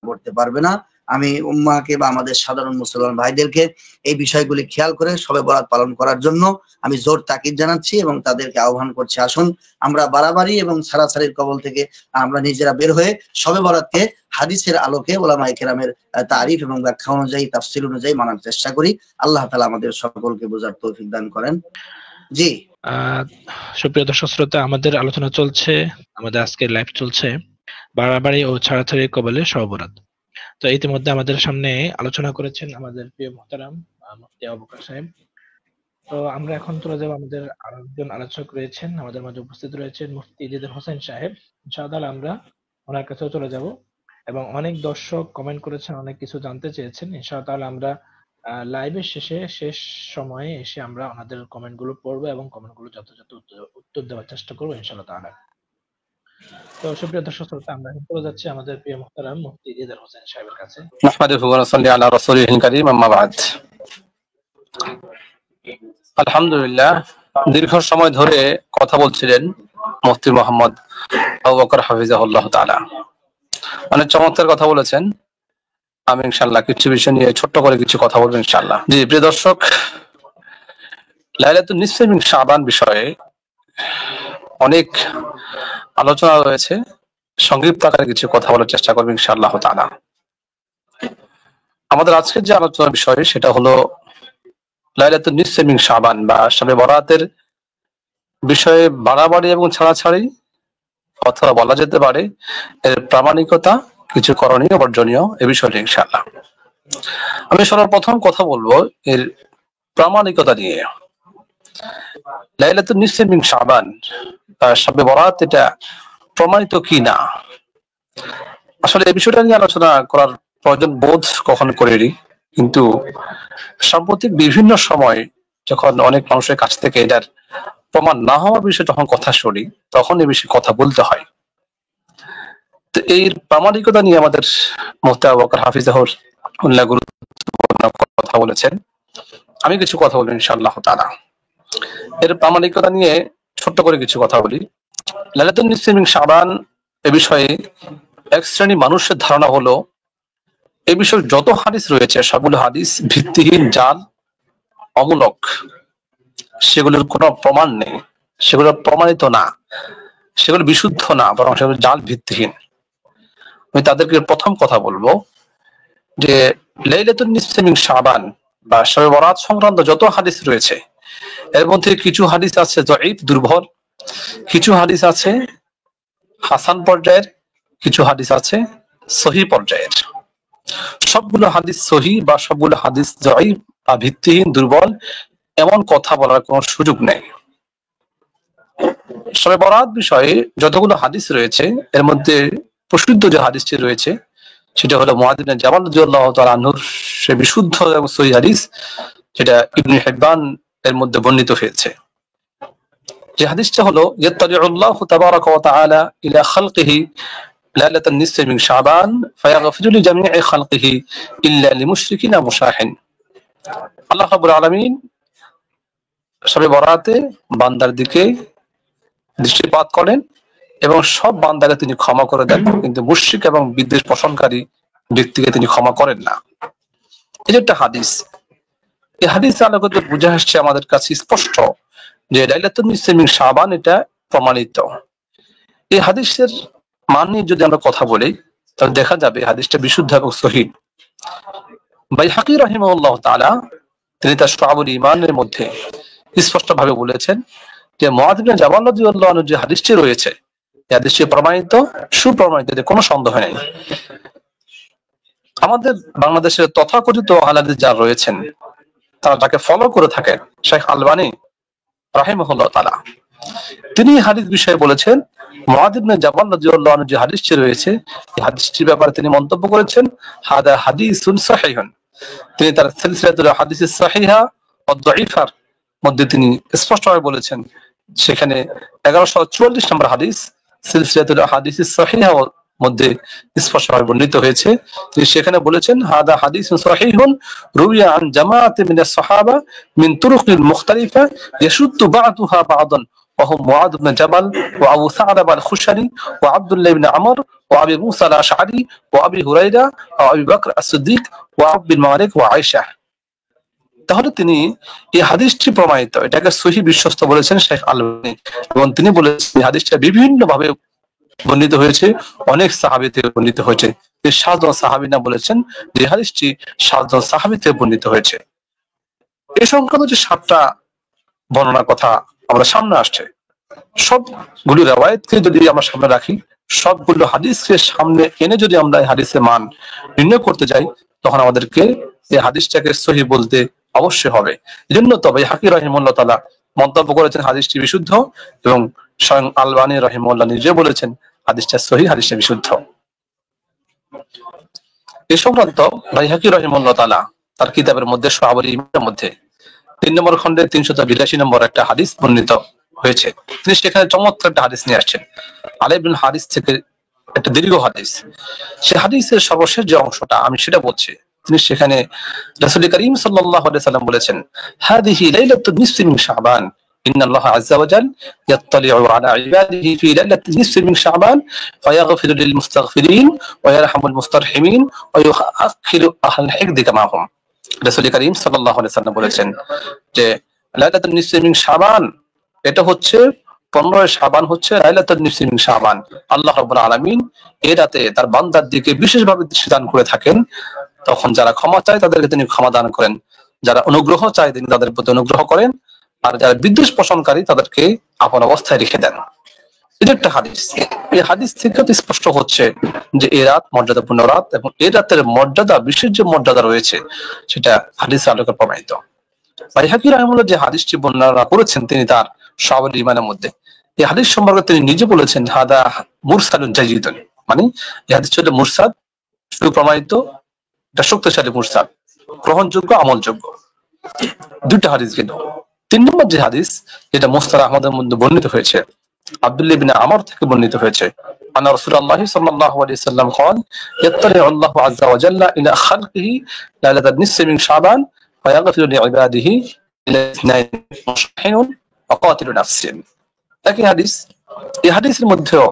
করতে পারবে না। আমি উম্মাহকে বা আমাদের সাধারণ মুসলমান ভাইদেরকে এই বিষয়গুলি খেয়াল করে শবে বরাত পালন করার জন্য আমি জোর তাকিদ জানাচ্ছি এবং তাদেরকে আহ্বান করছি, আসুন আমরা বাড়াবাড়ি এবং ছাড়াছাড়ির কবল থেকে আমরা নিজেরা বের হয়ে শবে বরাতকে হাদিসের আলোকে উলামায়ে কেরামের তারিফ এবং ব্যাখ্যা অনুযায়ী, তাফসীর অনুযায়ী মানার চেষ্টা করি। আল্লাহ তাআলা আমাদের সকলকে বোঝার তৌফিক দান করেন। জি, সুপ্রিয় দর্শক শ্রোতা, আমাদের আলোচনা চলছে, আমাদের আজকের লাইভ চলছে বাড়াবাড়ি ও ছাড়াছাড়ির কবলে শবে বরাত। তো ইতিমধ্যে আমাদের সামনে আলোচনা করেছেন আমাদের প্রিয় মুহতারাম মুফতি আবু বকর সাহেব। তো আমরা এখন চলে যাব, আমাদের আরেকজন আলোচক রয়েছেন, আমাদের মাঝে উপস্থিত রয়েছেন মুফতি ইজাদুল হোসেন সাহেব। ইনশাআল্লাহ আমরা ওনার কাছেও চলে যাব এবং অনেক দর্শক কমেন্ট করেছেন, অনেক কিছু জানতে চেয়েছেন। ইনশাআল্লাহ আমরা লাইভের শেষ সময়ে এসে আমরা ওনাদের কমেন্ট গুলো পড়বো এবং কমেন্ট গুলো যথাযথ উত্তর দেওয়ার চেষ্টা করবো ইনশাআল্লাহ তাআলা। তো সুপ্রিয় দর্শক শ্রোতা, আমরা এখন চলে যাচ্ছি আমাদের প্রিয় মুহতারাম মুফতি ইজাদুল হোসেন সাহেবের কাছে। নাহমাদুহু ওয়া নুসাল্লি আলা রাসূলিহিল কারীম, আম্মা বা'দ। আলহামদুলিল্লাহ, দীর্ঘ সময় ধরে কথা বলছিলেন মুফতি মুহাম্মদ আবু বকর হাফিজাহুল্লাহ তাআলা। অনেক চমৎকার কথা বলেছেন। আমি ইনশাআল্লাহ কিছু বিষয় নিয়ে ছোট্ট করে কিছু কথা বলবো ইনশাআল্লাহ। জি প্রিয় দর্শক, লাইলাতুন নিসফি মিন শাবান বিষয়ে অনেক আলোচনা রয়েছে, সংক্ষিপ্ত আকারে কিছু কথা বলার চেষ্টা করব ইনশাআল্লাহ তাআলা। আমাদের আজকের যে আলোচনার বিষয় সেটা হলো লাইলাতুন নিসফি মিন শাবান বা শবে বরাতের বিষয়ে বাড়াবাড়ি এবং ছাড়াছাড়ি, অথবা বলা যেতে পারে এর প্রামাণিকতা, কিছু করণীয় বর্জনীয়, এ বিষয়টি ইনশাআল্লাহ। আমি সর্বপ্রথম কথা বলবো এর প্রামাণিকতা নিয়ে। লাইলাতুন নিসফি মিন শাবান বা শবে বরাত এটা প্রমাণিত কি না, আসলে এই বিষয়টা নিয়ে আলোচনা করার প্রয়োজন বোধ কখনো করিনি, কিন্তু সাম্প্রতিক বিভিন্ন সময় যখন অনেক মানুষের কাছ থেকে এটার প্রমাণ না হওয়ার বিষয়ে যখন কথা শুনি, তখন এই বিষয়ে কথা বলতে হয়। তো এই প্রামাণিকতা নিয়ে আমাদের মুফতি আবু বকর হাফিজাহুল্লাহ গুরুত্বপূর্ণ কথা বলেছেন। আমি কিছু কথা বলবো ইনশাআল্লাহ তাআলা। এর প্রামাণিকতা নিয়ে ছোট্ট করে কিছু কথা বলি। লাইলাতুন নিসফি মিন শাবান এ বিষয়ে এক শ্রেণী মানুষের ধারণা হলো এই বিষয়ে যত হাদিস রয়েছে সবগুলো হাদিস ভিত্তিহীন, জাল, অমূলক, সেগুলোর কোনো প্রমাণ নেই, সেগুলো প্রমাণিত না, সেগুলো বিশুদ্ধ না, বরং সেগুলো জাল, ভিত্তিহীন। আমি তাদেরকে প্রথম কথা বলবো যে লাইলাতুন নিসফি মিন শাবান বা শবে বরাত সংক্রান্ত যত হাদিস রয়েছে এর মধ্যে কিছু হাদিস আছে যঈফ, দুর্বল, কিছু হাদিস আছে হাসান পর্যায়ের, কিছু হাদিস আছে সহিহ পর্যায়ের। সবগুলো হাদিস সহিহ বা সবগুলো হাদিস যঈফ বা ভিত্তিহীন, দুর্বল এমন কথা বলার কোনো সুযোগ নেই। শবে বরাত বিষয়ে যতগুলো হাদিস রয়েছে এর মধ্যে প্রসিদ্ধ যে হাদিসটি রয়েছে সেটা হলো মুআয ইবনে জাবাল রাদিয়াল্লাহু তাআলা আনহুর সে বিশুদ্ধ এবং সহিহ হাদিস, যেটা ইবনে হিব্বান এর মধ্যে বর্ণিত হয়েছে। যে হাদিসটা হলো ইয়াত্তালিউল্লাহু তাবারাকা ওয়া তাআলা ইলা খালকিহি লাইলাতুন নিসফি মিন শাবান ফায়াগফিরু লিজামিই খালকিহি ইল্লা লিমুশরিকিন ওয়া মুশাহিন। আল্লাহ রাব্বুল আলামিন শবে বরাতে বান্দার দিকে দৃষ্টিপাত করেন এবং সব বান্দাকে তিনি ক্ষমা করে দেন, কিন্তু মুশরিক এবং বিদ্বেষ পোষণকারী ব্যক্তিকে তিনি ক্ষমা করেন না। এই যে একটা হাদিস, এই হাদিসের আলোকে বুঝে আসছে আমাদের কাছে স্পষ্ট যে লাইলাতুন নিসফি মিন শাবান এটা প্রমাণিত। এই হাদিসের মান নিয়ে যদি আমরা কথা বলি তাহলে দেখা যাবে হাদিসটা বিশুদ্ধ এবং সহিহ। বাইহাকী রাহিমাহুল্লাহ তাআলা তিনি তার শুআবুল ঈমানের মধ্যে স্পষ্টভাবে বলেছেন যে মুআয ইবনে জাবাল রাদিয়াল্লাহু আনহু যে হাদিসটি রয়েছে, এই হাদিসটি প্রমাণিত, সুপ্রমাণিত, এতে কোনো সন্দেহ নেই। আমাদের বাংলাদেশের তথাকথিত আহলে হাদিস যারা রয়েছেন তারা তাকে ফলো করে থাকেন। শেখ আলবানী রাহিমাহুল্লাহ তাআলা তিনি হাদিস বিষয়ে বলেছেন মুআয ইবনে জাবাল রাদিয়াল্লাহু আনহু যে হাদিসটি রয়েছে, এই হাদিসটির ব্যাপারে তিনি মন্তব্য করেছেন হাদা হাদিসুন সহিহুন। তিনি তার সিলসিলাতুল হাদিস সহিহা ও দাঈফার মধ্যে তিনি স্পষ্টভাবে বলেছেন, সেখানে 1144 নম্বর হাদিস সিলসিলাতুল হাদিস সহিহা মধ্যে স্পষ্টভাবে বর্ণিত হয়েছে। তিনি সেখানে বলেছেন হাদা হাদিসুন সহিহুন রুইয়া আন জামাআতিন মিনাস সাহাবা মিন তুরুকিল মুখতালিফা ইয়াশুদ্দু বা'দুহা বা'দান وهم معاذ بن جبل وابو ثعلبة الخشني وعبد الله بن عمر وابي موسى الاشعري وابي هريره وابي بكر الصديق وعبد بن مالك وعائشه। তাহলে তিনি এই হাদিসটি প্রমাণিত, এটাকে সহিহ বিশ্বস্ত বলেছেন শেখ আলবানী, এবং তিনি বলেছেন এই হাদিসটা বিভিন্ন ভাবে বর্ণিত হয়েছে, অনেক সাহাবী থেকে বর্ণিত হয়েছে। এই 7 জন সাহাবী না বলেছেন যে হাদিসটি 7 জন সাহাবী থেকে বর্ণিত হয়েছে। এই সংক্রান্ত যে 7টা বর্ণনার কথা আমরা সামনে আসছে, সবগুলো রিওয়ায়াতকে যদি আমরা সামনে রাখি, সবগুলো হাদিসকে সামনে এনে যদি আমরা এই হাদিসের মান নির্ণয় করতে যাই, তখন আমাদেরকে এই হাদিসটাকে সহিহ বলতে অবশ্যই হবে। এজন্য তো বাইহাকী রাহিমাহুল্লাহ তাআলা মন্তব্য করেছেন হাদিসটি বিশুদ্ধ, এবং স্বয়ং আলবানী রাহিমাহুল্লাহ নিজে বলেছেন হাদিসটা সহিহ, হাদিসটা বিশুদ্ধ। এই সংক্রান্ত বাইহাকী রাহিমাহুল্লাহ তাআলা তার কিতাবের মধ্যে শুআবুল ঈমানের মধ্যে 3 নম্বর খণ্ডে 382 নম্বর একটা হাদিস বর্ণিত হয়েছে। তিনি সেখানে চমৎকার একটা হাদিস নিয়ে আসছেন আলী ইবনে হারিস থেকে, একটা দীর্ঘ হাদিস। সে হাদিসের সর্বশেষ যে অংশটা আমি সেটা বলছি। তিনি সেখানে রাসূল করিম সাল্লাল্লাহু আলাইহি সাল্লাম বলেছেন হাদিহি লাইলাতুন নিসফি মিন শাবান ইন্নাল্লাহ আযজা ওয়া জাল ইয়াত্তালিউ আলা ইবাদিহি ফি লাইলাতিন নিসফি মিন শাবান ফায়াগফিরু লিল মুস্তাগফিরিন ওয়া ইয়ারহামুল মুস্তারহিমিন ওয়া ইউআখিরু আহলাল হিকদি কামা হুম। রাসূল করিম সাল্লাল্লাহু আলাইহি সাল্লাম বলেছেন যে লাইলাতুন নিসফি মিন শাবান এটা হচ্ছে 15 শাবান হচ্ছে লাইলাতুন নিসফি মিন শাবান। আল্লাহ রাব্বুল আলামিন এই রাতে তার বান্দার দিকে বিশেষভাবে দৃষ্টি দান করে থাকেন। তখন যারা ক্ষমা চায় তাদেরকে তিনি ক্ষমা দান করেন, যারা অনুগ্রহ চায় তিনি তাদের প্রতি অনুগ্রহ করেন, আর যারা বিদ্বেষ পোষণকারী তাদেরকে আপন অবস্থায় রেখে দেন। এটা একটা হাদিস। এই হাদিস থেকে তো স্পষ্ট হচ্ছে যে এই রাত মর্যাদাপূর্ণ রাত, এবং এই রাতের মর্যাদা, বিশেষ যে মর্যাদা রয়েছে সেটা হাদিসের আলোকে প্রমাণিত। বাইহাকী রাহিমাহুল্লাহ যে হাদিসটি বর্ণনা করেছেন তিনি তার শুআবুল ঈমানের মধ্যে, এই হাদিস সম্পর্কে তিনি নিজে বলেছেন হাদা মুরসালুন জাইয়িদুন, মানে এই হাদিসটি হলো মুরসাল, সুপ্রমাণিত, এটা শক্তিশালী মুরসাল, গ্রহণযোগ্য, আমলযোগ্য। দুইটা হাদিস গেল। 3 নম্বর যে হাদিস যেটা মুসনাদ আহমদের মধ্যে বর্ণিত হয়েছে, আব্দুল্লাহ ইবনে আমর থেকে বর্ণিত হয়েছে, আনা রাসূলুল্লাহ সাল্লাল্লাহু আলাইহি সাল্লাম قال يطلع الله عز وجل الى خلقه ليله النصف من شعبان فيغفر لعباده الى اثنين مشحن وقاتل نفس। একই হাদিস। এই হাদিসের মধ্যেও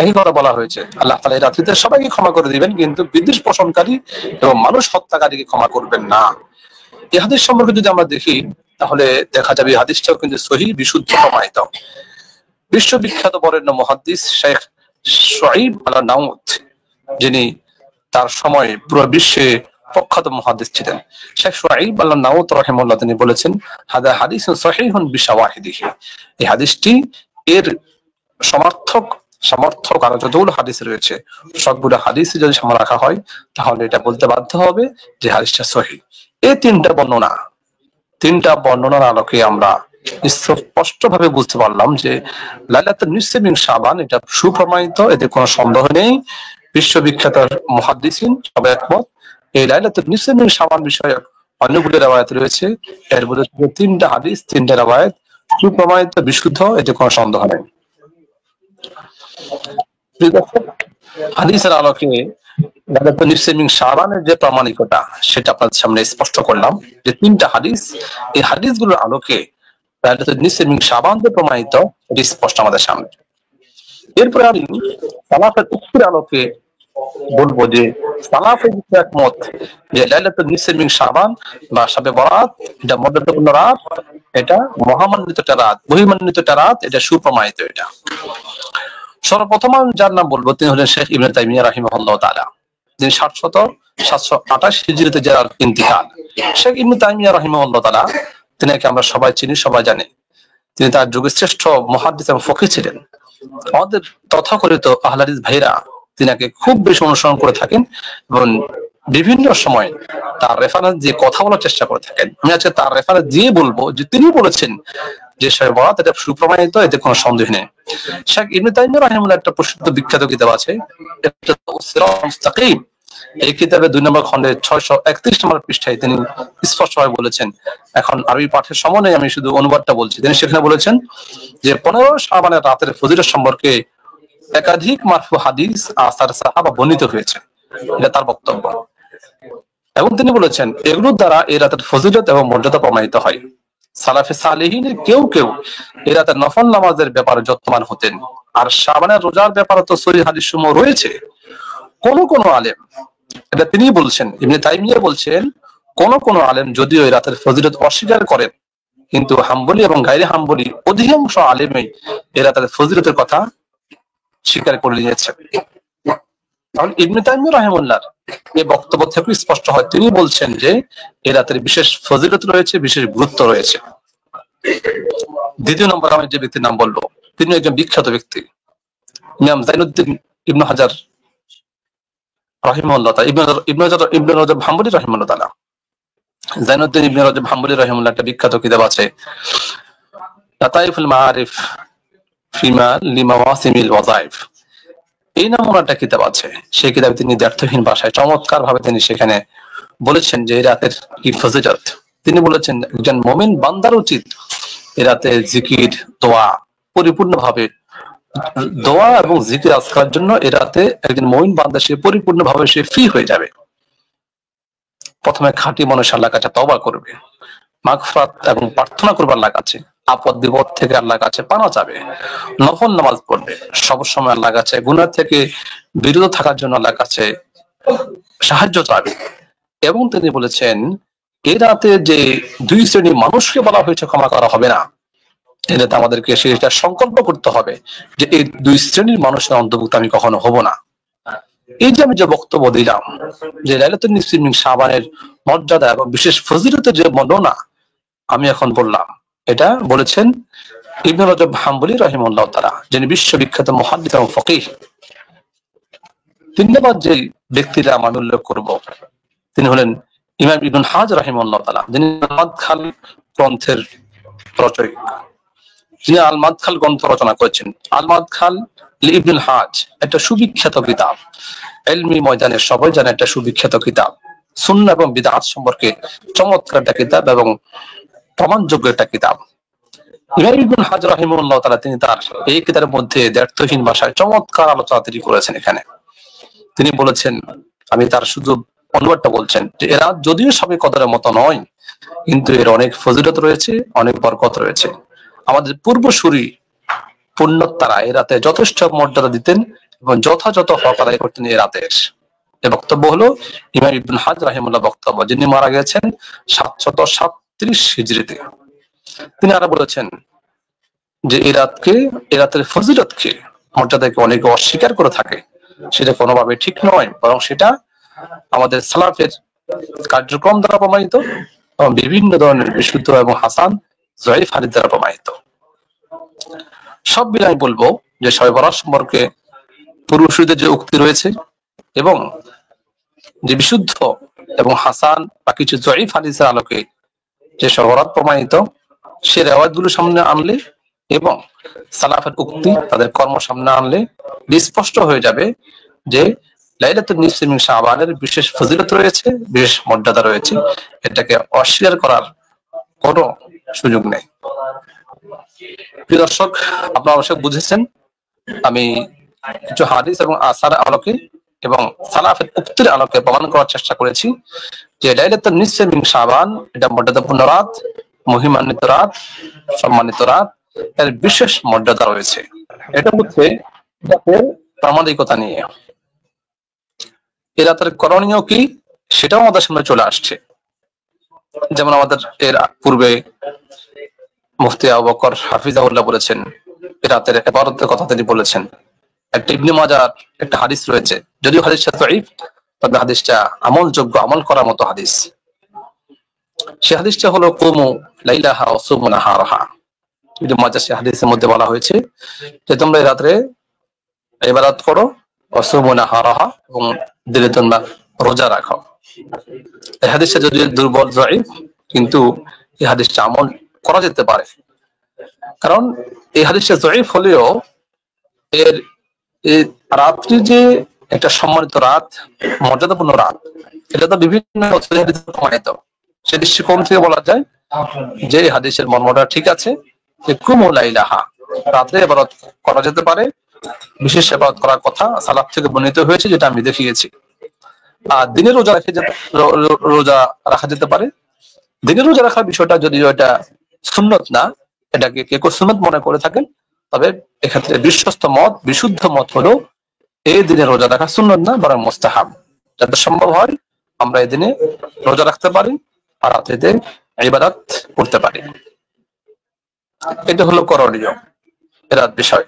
একই কথা বলা হয়েছে, আল্লাহ তাআলা এই রাত্রিতে সবাইকে ক্ষমা করে দিবেন, কিন্তু বিদ্বেষ পোষণকারী এবং মানুষ হত্যাকারীকে ক্ষমা করবেন না। এই হাদিস সম্পর্কে যদি আমরা দেখি তাহলে দেখা যাবে এই হাদিসটাও কিন্তু সহিহ, বিশুদ্ধ, প্রমাণিত। বিশ্ববিখ্যাত বরেণ্য মুহাদ্দিস শেখ শুআইব আল-নাউত, যিনি তার সময় পুরো বিশ্বে প্রখ্যাত মুহাদ্দিস ছিলেন, শেখ শুআইব আল-নাউত রাহিমাহুল্লাহ তিনি বলেছেন হাদা হাদিসুন সহিহুন বিশাওয়াহিদিহি। এই হাদিসটি এর সমর্থক আরো যতগুলো হাদিস রয়েছে সবগুলো হাদিস যদি সামনে রাখা হয় তাহলে এটা বলতে বাধ্য হবে যে হাদিসটা সহিহ। এই তিনটা বর্ণনার আলোকে আমরা স্পষ্ট ভাবে বুঝতে পারলাম যে লাইলাতুন নিসফি মিন শাবান এটা সুপ্রমাণিত, এতে কোনো সন্দেহ নেই। বিশ্ববিখ্যাত মুহাদ্দিসিন সবাই একমত। এই লাইলাতুন নিসফি মিন শাবান বিষয়ে অনেকগুলো রিওয়ায়াত রয়েছে, এর মধ্যে 3টা হাদিস, 3টা রিওয়ায়াত সুপ্রমাণিত, বিশুদ্ধ, এতে কোনো সন্দেহ নেই। হাদিসের আলোকে লাইলাতুন নিসফি মিন শাবানের যে প্রামাণিকতা সেটা আপনাদের সামনে স্পষ্ট করলাম, যে 3টা হাদিস, এই হাদিসগুলোর আলোকে লাইলাতুন নিসফি মিন শাবান যে প্রমাণিত এটি স্পষ্ট আমাদের সামনে। এরপরে আমি সালাফের উক্তির আলোকে বলবো যে সালাফের একমত যে লাইলাতুন নিসফি মিন শাবান বা শবে বরাত এটা মর্যাদাপূর্ণ রাত, এটা মহামান্বিত একটা রাত, মহিমান্বিত একটা রাত, এটা সুপ্রমাণিত। এটা সর্বপ্রথম যার নাম বলবো তিনি হলেন শেখ ইবনে তাইমিয়া রাহিমাহুল্লাহ তাআলা, যিনি 728 হিজরিতে যার ইন্তিকাল। শেখ ইবনে তাইমিয়া রাহিমাহুল্লাহ তাআলা তিনাকে আমরা সবাই চিনি, সবাই জানি। তিনি তার যুগের শ্রেষ্ঠ মুহাদ্দিস এবং ফকিহ ছিলেন। আমাদের তথাকথিত আহলে হাদিস ভাইরা তিনাকে খুব বেশি অনুসরণ করে থাকেন এবং বিভিন্ন সময় তার রেফারেন্স দিয়ে কথা বলার চেষ্টা করে থাকেন। আমি আজকে তার রেফারেন্স দিয়ে বলবো যে তিনি বলেছেন যে শবে বরাত এটা সুপ্রমাণিত, এতে কোনো সন্দেহ নেই। শেখ ইবনে তাইমিয়া রাহিমাহুল্লাহ একটা প্রসিদ্ধ বিখ্যাত কিতাব আছে, সিরাতুল মুস্তাকিম। এই কিতাবে 2 নম্বর খণ্ডে 631 নম্বর পৃষ্ঠায় তিনি স্পষ্টভাবে বলেছেন, এখন আরবি পাঠের সময় নেই, আমি শুধু অনুবাদটা বলছি। তিনি সেখানে বলেছেন যে 15 শাবানের রাতের ফজিলত সম্পর্কে একাধিক মারফু হাদিস আসার সাহাবা বর্ণিত হয়েছে, এটা তার বক্তব্য। এবং তিনি বলেছেন এগুলোর দ্বারা এই রাতের ফজিলত এবং মর্যাদা প্রমাণিত হয়। সালাফে সালেহিনের কেউ কেউ এই রাতের নফল নামাজের ব্যাপারে যত্নবান হতেন। আর শাবানের রোজার ব্যাপারে তো সহিহ হাদিস সমূহ রয়েছে। কোন কোন আলেম, এটা তিনি বলছেন, ইবনে তাইমিয়া বলছেন, কোন আলেম যদিও এই রাতের ফজিলত অস্বীকার করেন, কিন্তু হাম্বলি এবং গায়রে হাম্বলি অধিকাংশ আলেমই এই রাতের ফজিলতের কথা স্বীকার করে নিয়েছেন। তাহলে ইবনে তাইমিয়া রাহিমাহুল্লাহর এই বক্তব্য থেকে স্পষ্ট হয়, তিনি বলছেন যে এই রাতের বিশেষ ফজিলত রয়েছে, বিশেষ গুরুত্ব রয়েছে। দ্বিতীয় নম্বর আমি যে ব্যক্তির নাম বলবো, তিনি একজন বিখ্যাত ব্যক্তি, ইমাম জাইনুদ্দিন ইবনে হাজার রাহিমাহুল্লাহ তাআলা, ইবনে রজব হাম্বলি রাহিমাহুল্লাহ তাআলা। জাইনুদ্দিন ইবনে রজব হাম্বলি রাহিমাহুল্লাহ একটা বিখ্যাত কিতাব আছে, লাতাইফুল মাআরিফ ফিমা লিমাওয়াসিমিল ওয়াযাইফ। এই নামে একটা কিতাব আছে। সেই কিতাবে তিনি দ্ব্যর্থহীন ভাষায় চমৎকার ভাবে তিনি সেখানে বলেছেন যে এই রাতের কি ফজিলত। তিনি বলেছেন একজন মুমিন বান্দার উচিত এই রাতে জিকির, দোয়া পরিপূর্ণভাবে, দোয়া এবং জিকির আজকার জন্য এই রাতে একজন মুমিন বান্দা সে পরিপূর্ণভাবে সে ফ্রি হয়ে যাবে। প্রথমে খাঁটি মনে আল্লাহর কাছে তওবা করবে, মাগফিরাত এবং প্রার্থনা করবে আল্লাহর কাছে, আপদ বিপদ থেকে আল্লাহর কাছে পানা চাবে, নফল নামাজ পড়বে, সবসময় আল্লাহর কাছে গুনাহ থেকে বিরত থাকার জন্য আল্লাহর কাছে সাহায্য চাবে। এবং তিনি বলেছেন এই রাতে যে 2 শ্রেণীর মানুষকে বলা হয়েছে ক্ষমা করা হবে না, এটাতে আমাদেরকে সেটা সংকল্প করতে হবে যে এই 2 শ্রেণীর মানুষের অন্তর্ভুক্ত আমি কখনো হব না। এই যে আমি যে বক্তব্য দিলাম যে লাইলাতুন নিসফি মিন শাবানের মর্যাদা এবং বিশেষ ফজিলতের যে বর্ণনা আমি এখন বললাম, এটা বলেছেন ইবনে রজব হাম্বলি রাহিমাহুল্লাহ তাআলা, যিনি বিশ্ববিখ্যাত মুহাদ্দিস এবং ফকিহ। 3 নম্বর যে ব্যক্তির নাম আমি উল্লেখ করব, তিনি হলেন ইমাম ইবনে হাজার রাহিমাহুল্লাহ তাআলা, যিনি আল-মাদখাল গ্রন্থের রচয়িতা। যিনি আল-মাদখাল গ্রন্থ রচনা করেছেন। আল-মাদখাল ইবনুল হাজ একটা সুবিখ্যাত কিতাব, ইলমি ময়দানের সবাই জানে একটা সুবিখ্যাত কিতাব, সুন্নাহ এবং বিদআত সম্পর্কে চমৎকার একটা কিতাব এবং প্রমাণযোগ্য একটা কিতাব। ইমাম ইবনে হাজার রাহিমাহুল্লাহ তাআলা তিনি তার এই কিতাবের মধ্যে দ্ব্যর্থহীন ভাষায় চমৎকার আলোচনা তিনি করেছেন। এখানে তিনি বলেছেন, আমি তার শুধু অনুবাদটা বলছেন যে এরা যদিও সবে কদরের মতো নয়, কিন্তু এর অনেক ফজিলত রয়েছে, অনেক বরকত রয়েছে। আমাদের পূর্বসূরি পুণ্যতারা এই রাতে যথেষ্ট মর্যাদা দিতেন এবং যথাযথ হক আদায় করতেন এই রাতের। এই বক্তব্য হলো ইমাম ইবনে হাজার রাহিমাহুল্লাহ বক্তব্য, যিনি মারা গেছেন 737 হিজরিতে। তিনি আরো বলেছেন যে এই রাতের ফজিলতকে, মর্যাদাকে অনেকে অস্বীকার করে থাকে, সেটা কোনোভাবে ঠিক নয়, বরং সেটা আমাদের সালাফের কার্যক্রম দ্বারা প্রমাণিত এবং বিভিন্ন ধরনের বিশুদ্ধ এবং হাসান জয়ীফ হাদিস দ্বারা প্রমাণিত। সব মিলে আমি বলবো যে শবে বরাত সম্পর্কে পূর্বসূরীদের যে উক্তি রয়েছে এবং যে বিশুদ্ধ এবং হাসান বা কিছু জয়ীফ হাদিসের আলোকে যে শবে বরাত প্রমাণিত, সে রিওয়ায়াতগুলো সামনে আনলে এবং সালাফের উক্তি তাদের কর্ম সামনে আনলে স্পষ্ট হয়ে যাবে যে লাইলাতুন নিসফি মিন শাবানের বিশেষ ফজিলত রয়েছে, বিশেষ মর্যাদা রয়েছে। এটাকে অস্বীকার করার কোনো সুযোগ নেই। প্রিয় দর্শক, আপনারা অবশ্যই বুঝেছেন আমি কিছু হাদিস এবং আসার আলোকে এবং সালাফের উক্তির আলোকে প্রমাণ করার চেষ্টা করেছি যে লাইলাতুন নিসফি মিন শাবান এটা মর্যাদাপূর্ণ রাত, মহিমান্বিত রাত, সম্মানিত রাত, এর বিশেষ মর্যাদা রয়েছে। এটা হচ্ছে প্রামাণিকতা নিয়ে। এই রাতের করণীয় কি সেটাও আমাদের সামনে চলে আসছে। যেমন আমাদের এর পূর্বে মুফতি আবু বকর হাফিজাহুল্লাহ বলেছেন, এ রাতের ইবাদতের কথা তিনি বলেছেন। একটা ইবনে মাজার একটা হাদিস রয়েছে, যদিও হাদিসটা দাঈফ, তবে হাদিসটা আমলযোগ্য, আমল করার মতো হাদিস। সে হাদিসটা হলো কুমু লাইলাহা ওয়া সুমু নাহারাহা। ইবনে মাজাহ সে হাদিসের মধ্যে বলা হয়েছে যে তোমরা এই রাতে ইবাদত করো, ওয়া সুমু নাহারাহা, এবং দিনে তোমরা রোজা রাখো। এই হাদিসটা যদিও দুর্বল, দাঈফ, কিন্তু এই হাদিসটা আমল করা যেতে পারে। কারণ এই হাদিসটা দাঈফ হলেও এর এই রাত্রি যে একটা সম্মানিত রাত, মর্যাদাপূর্ণ রাত, এটা তো বিভিন্ন প্রমাণিত। সে দৃষ্টিকোণ থেকে বলা যায় যে হাদিসের মর্মটা ঠিক আছে, যে কুমু লাইলাহা, রাত্রে ইবাদত করা যেতে পারে, বিশেষ ইবাদত করার কথা সালাফ থেকে বর্ণিত হয়েছে, যেটা আমি দেখিয়েছি। আর দিনে রোজা রাখা যেতে পারে। দিনের রোজা রাখার বিষয়টা যদিও এটা সুন্নত না, এটাকে কেউ সুন্নত মনে করে থাকেন, তবে এক্ষেত্রে বিশ্বস্ত মত, বিশুদ্ধ মত হলো এই দিনে রোজা রাখা সুন্নত না, বরং মুস্তাহাব। যাতে সম্ভব হয় আমরা এই দিনে রোজা রাখতে পারি আর রাত্রিতে ইবাদত করতে পারি। এটা হলো করণীয় এর বিষয়।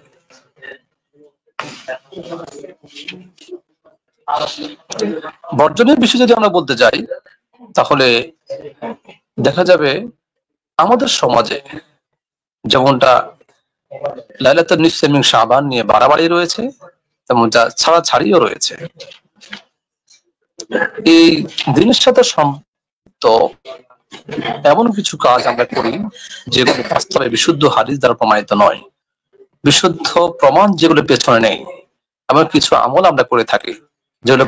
বর্জনের বিষয় যদি আমরা বলতে যাই, তাহলে দেখা যাবে আমাদের সমাজে যেমনটা লাইলাতুন নিসফ মিন শাবান নিয়ে বাড়াবাড়ি রয়েছে, তেমন যা ছাড়াছাড়িও রয়েছে। এই দিনের সাথে সম্পৃক্ত এমন কিছু কাজ আমরা করি যেগুলো বাস্তবে বিশুদ্ধ হাদিস দ্বারা প্রমাণিত নয়, বিশুদ্ধ প্রমাণ যেগুলো পেছনে নেই, এমন কিছু আমল আমরা করে থাকি যেগুলো